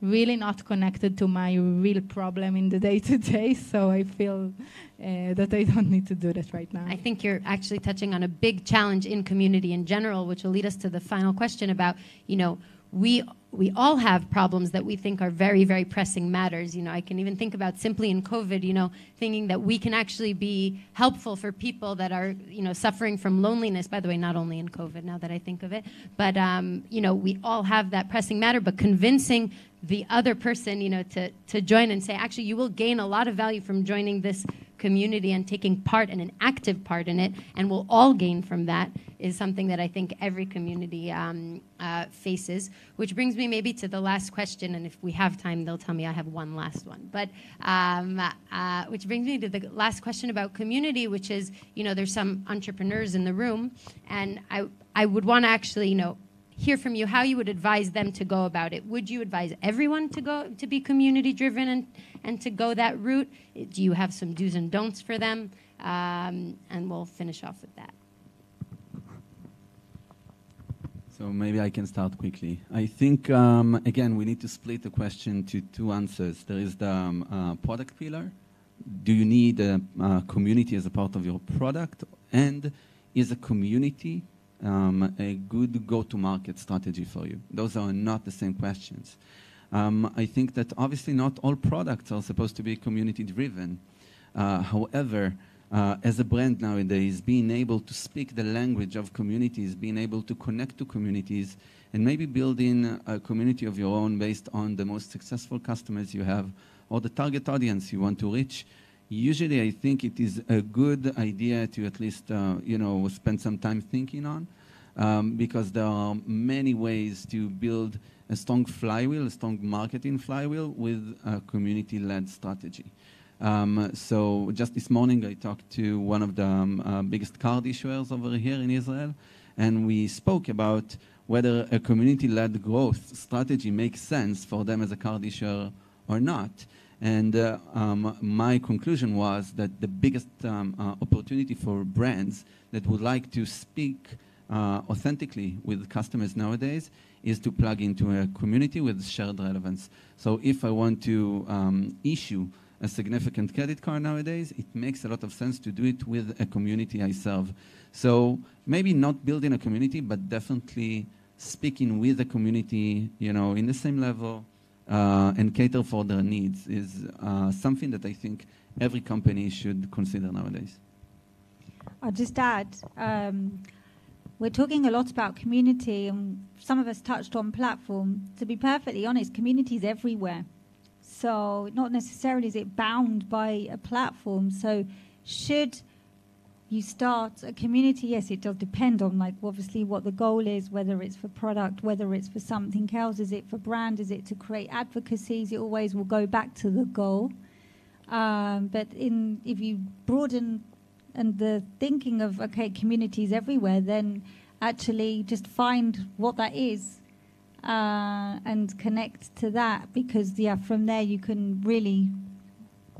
really not connected to my real problem in the day-to-day, so I feel that I don't need to do that right now. I think you're actually touching on a big challenge in community in general, which will lead us to the final question about, we all have problems that we think are very, very pressing matters. I can even think about simply in COVID, thinking that we can actually be helpful for people that are, suffering from loneliness. By the way, not only in COVID, now that I think of it, but, we all have that pressing matter, but convincing the other person, to join and say, actually, you will gain a lot of value from joining this community and taking part and an active part in it, and we'll all gain from that, is something that I think every community faces. Which brings me maybe to the last question, and if we have time, they'll tell me I have one last one. But which brings me to the last question about community, which is, there's some entrepreneurs in the room, and I would want to actually, hear from you how you would advise them to go about it. Would you advise everyone to be community driven and to go that route? Do you have some do's and don'ts for them? And we'll finish off with that. So maybe I can start quickly. I think, again, we need to split the question to two answers. There is the product pillar. Do you need a community as a part of your product? And is a community a good go-to-market strategy for you? Those are not the same questions. I think that obviously not all products are supposed to be community-driven. However, as a brand nowadays, being able to speak the language of communities, being able to connect to communities, and maybe building a community of your own based on the most successful customers you have or the target audience you want to reach, usually I think it is a good idea to at least, spend some time thinking on, because there are many ways to build a strong flywheel, a strong marketing flywheel with a community-led strategy. So just this morning, I talked to one of the biggest card issuers over here in Israel, and we spoke about whether a community-led growth strategy makes sense for them as a card issuer or not. And my conclusion was that the biggest opportunity for brands that would like to speak authentically with customers nowadays is to plug into a community with shared relevance. So if I want to issue a significant credit card nowadays, it makes a lot of sense to do it with a community I serve. So maybe not building a community, but definitely speaking with the community, in the same level, and cater for their needs is something that I think every company should consider nowadays. I'll just add, we're talking a lot about community, and some of us touched on platform. To be perfectly honest, community is everywhere. So not necessarily is it bound by a platform. So should you start a community? Yes, it does depend on obviously what the goal is, whether it's for product, whether it's for something else. Is it for brand? Is it to create advocacies? It always will go back to the goal. But if you broaden and the thinking of, okay, communities everywhere, then actually just find what that is and connect to that, because from there you can really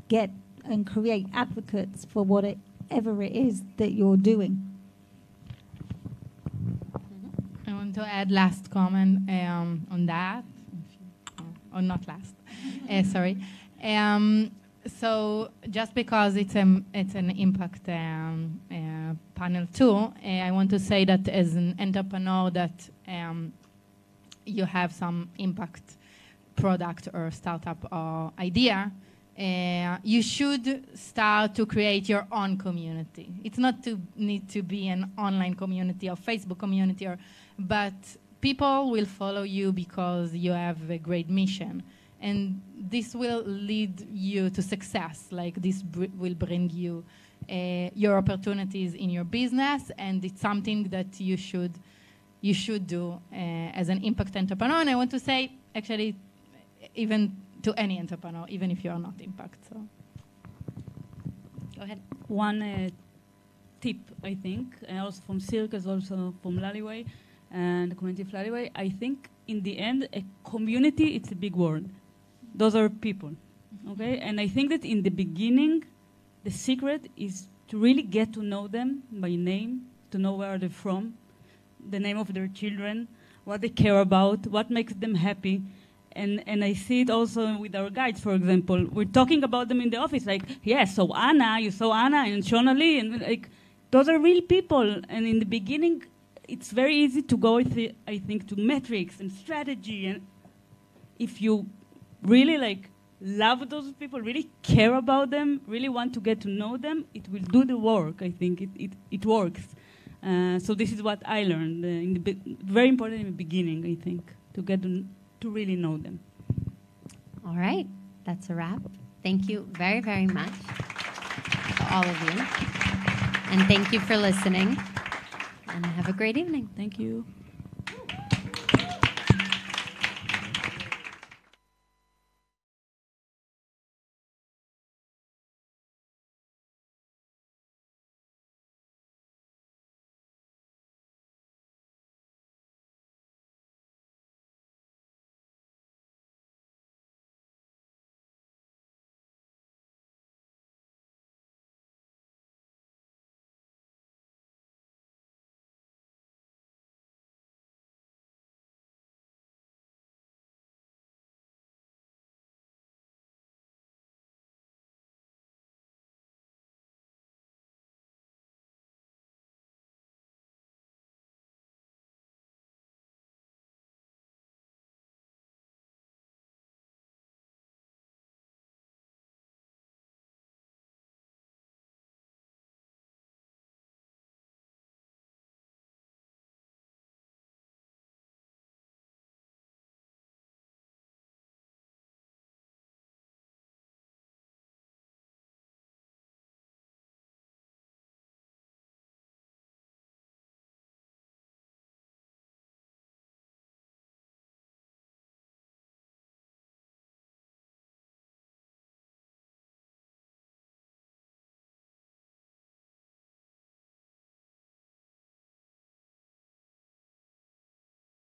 get and create advocates for whatever it is that you're doing. I want to add last comment on that, or not last, sorry. So just because it's an impact panel too, I want to say that as an entrepreneur that you have some impact product or startup or idea, you should start to create your own community. It's not to need to be an online community or Facebook community, but people will follow you because you have a great mission. And this will lead you to success. Like this will bring you your opportunities in your business, and it's something that you should do as an impact entrepreneur. And I want to say, actually, even to any entrepreneur, even if you are not impact. So, go ahead. One tip, I think, also from Circus, also from Laliway, and the community of Laliway. I think in the end, a community, it's a big word. Those are people, okay? And I think that in the beginning, the secret is to really get to know them by name, to know where they're from, the name of their children, what they care about, what makes them happy. And I see it also with our guides, for example. We're talking about them in the office, like, yeah, so Anna, you saw Anna and Shonali, and like, those are real people. And in the beginning, it's very easy to go, I think, to metrics and strategy. And if you really like love those people, really care about them, really want to get to know them, it will do the work. I think it works. So this is what I learned. Very important in the beginning, I think, to get to really know them. All right, that's a wrap. Thank you very, very much to all of you. And thank you for listening. And have a great evening. Thank you.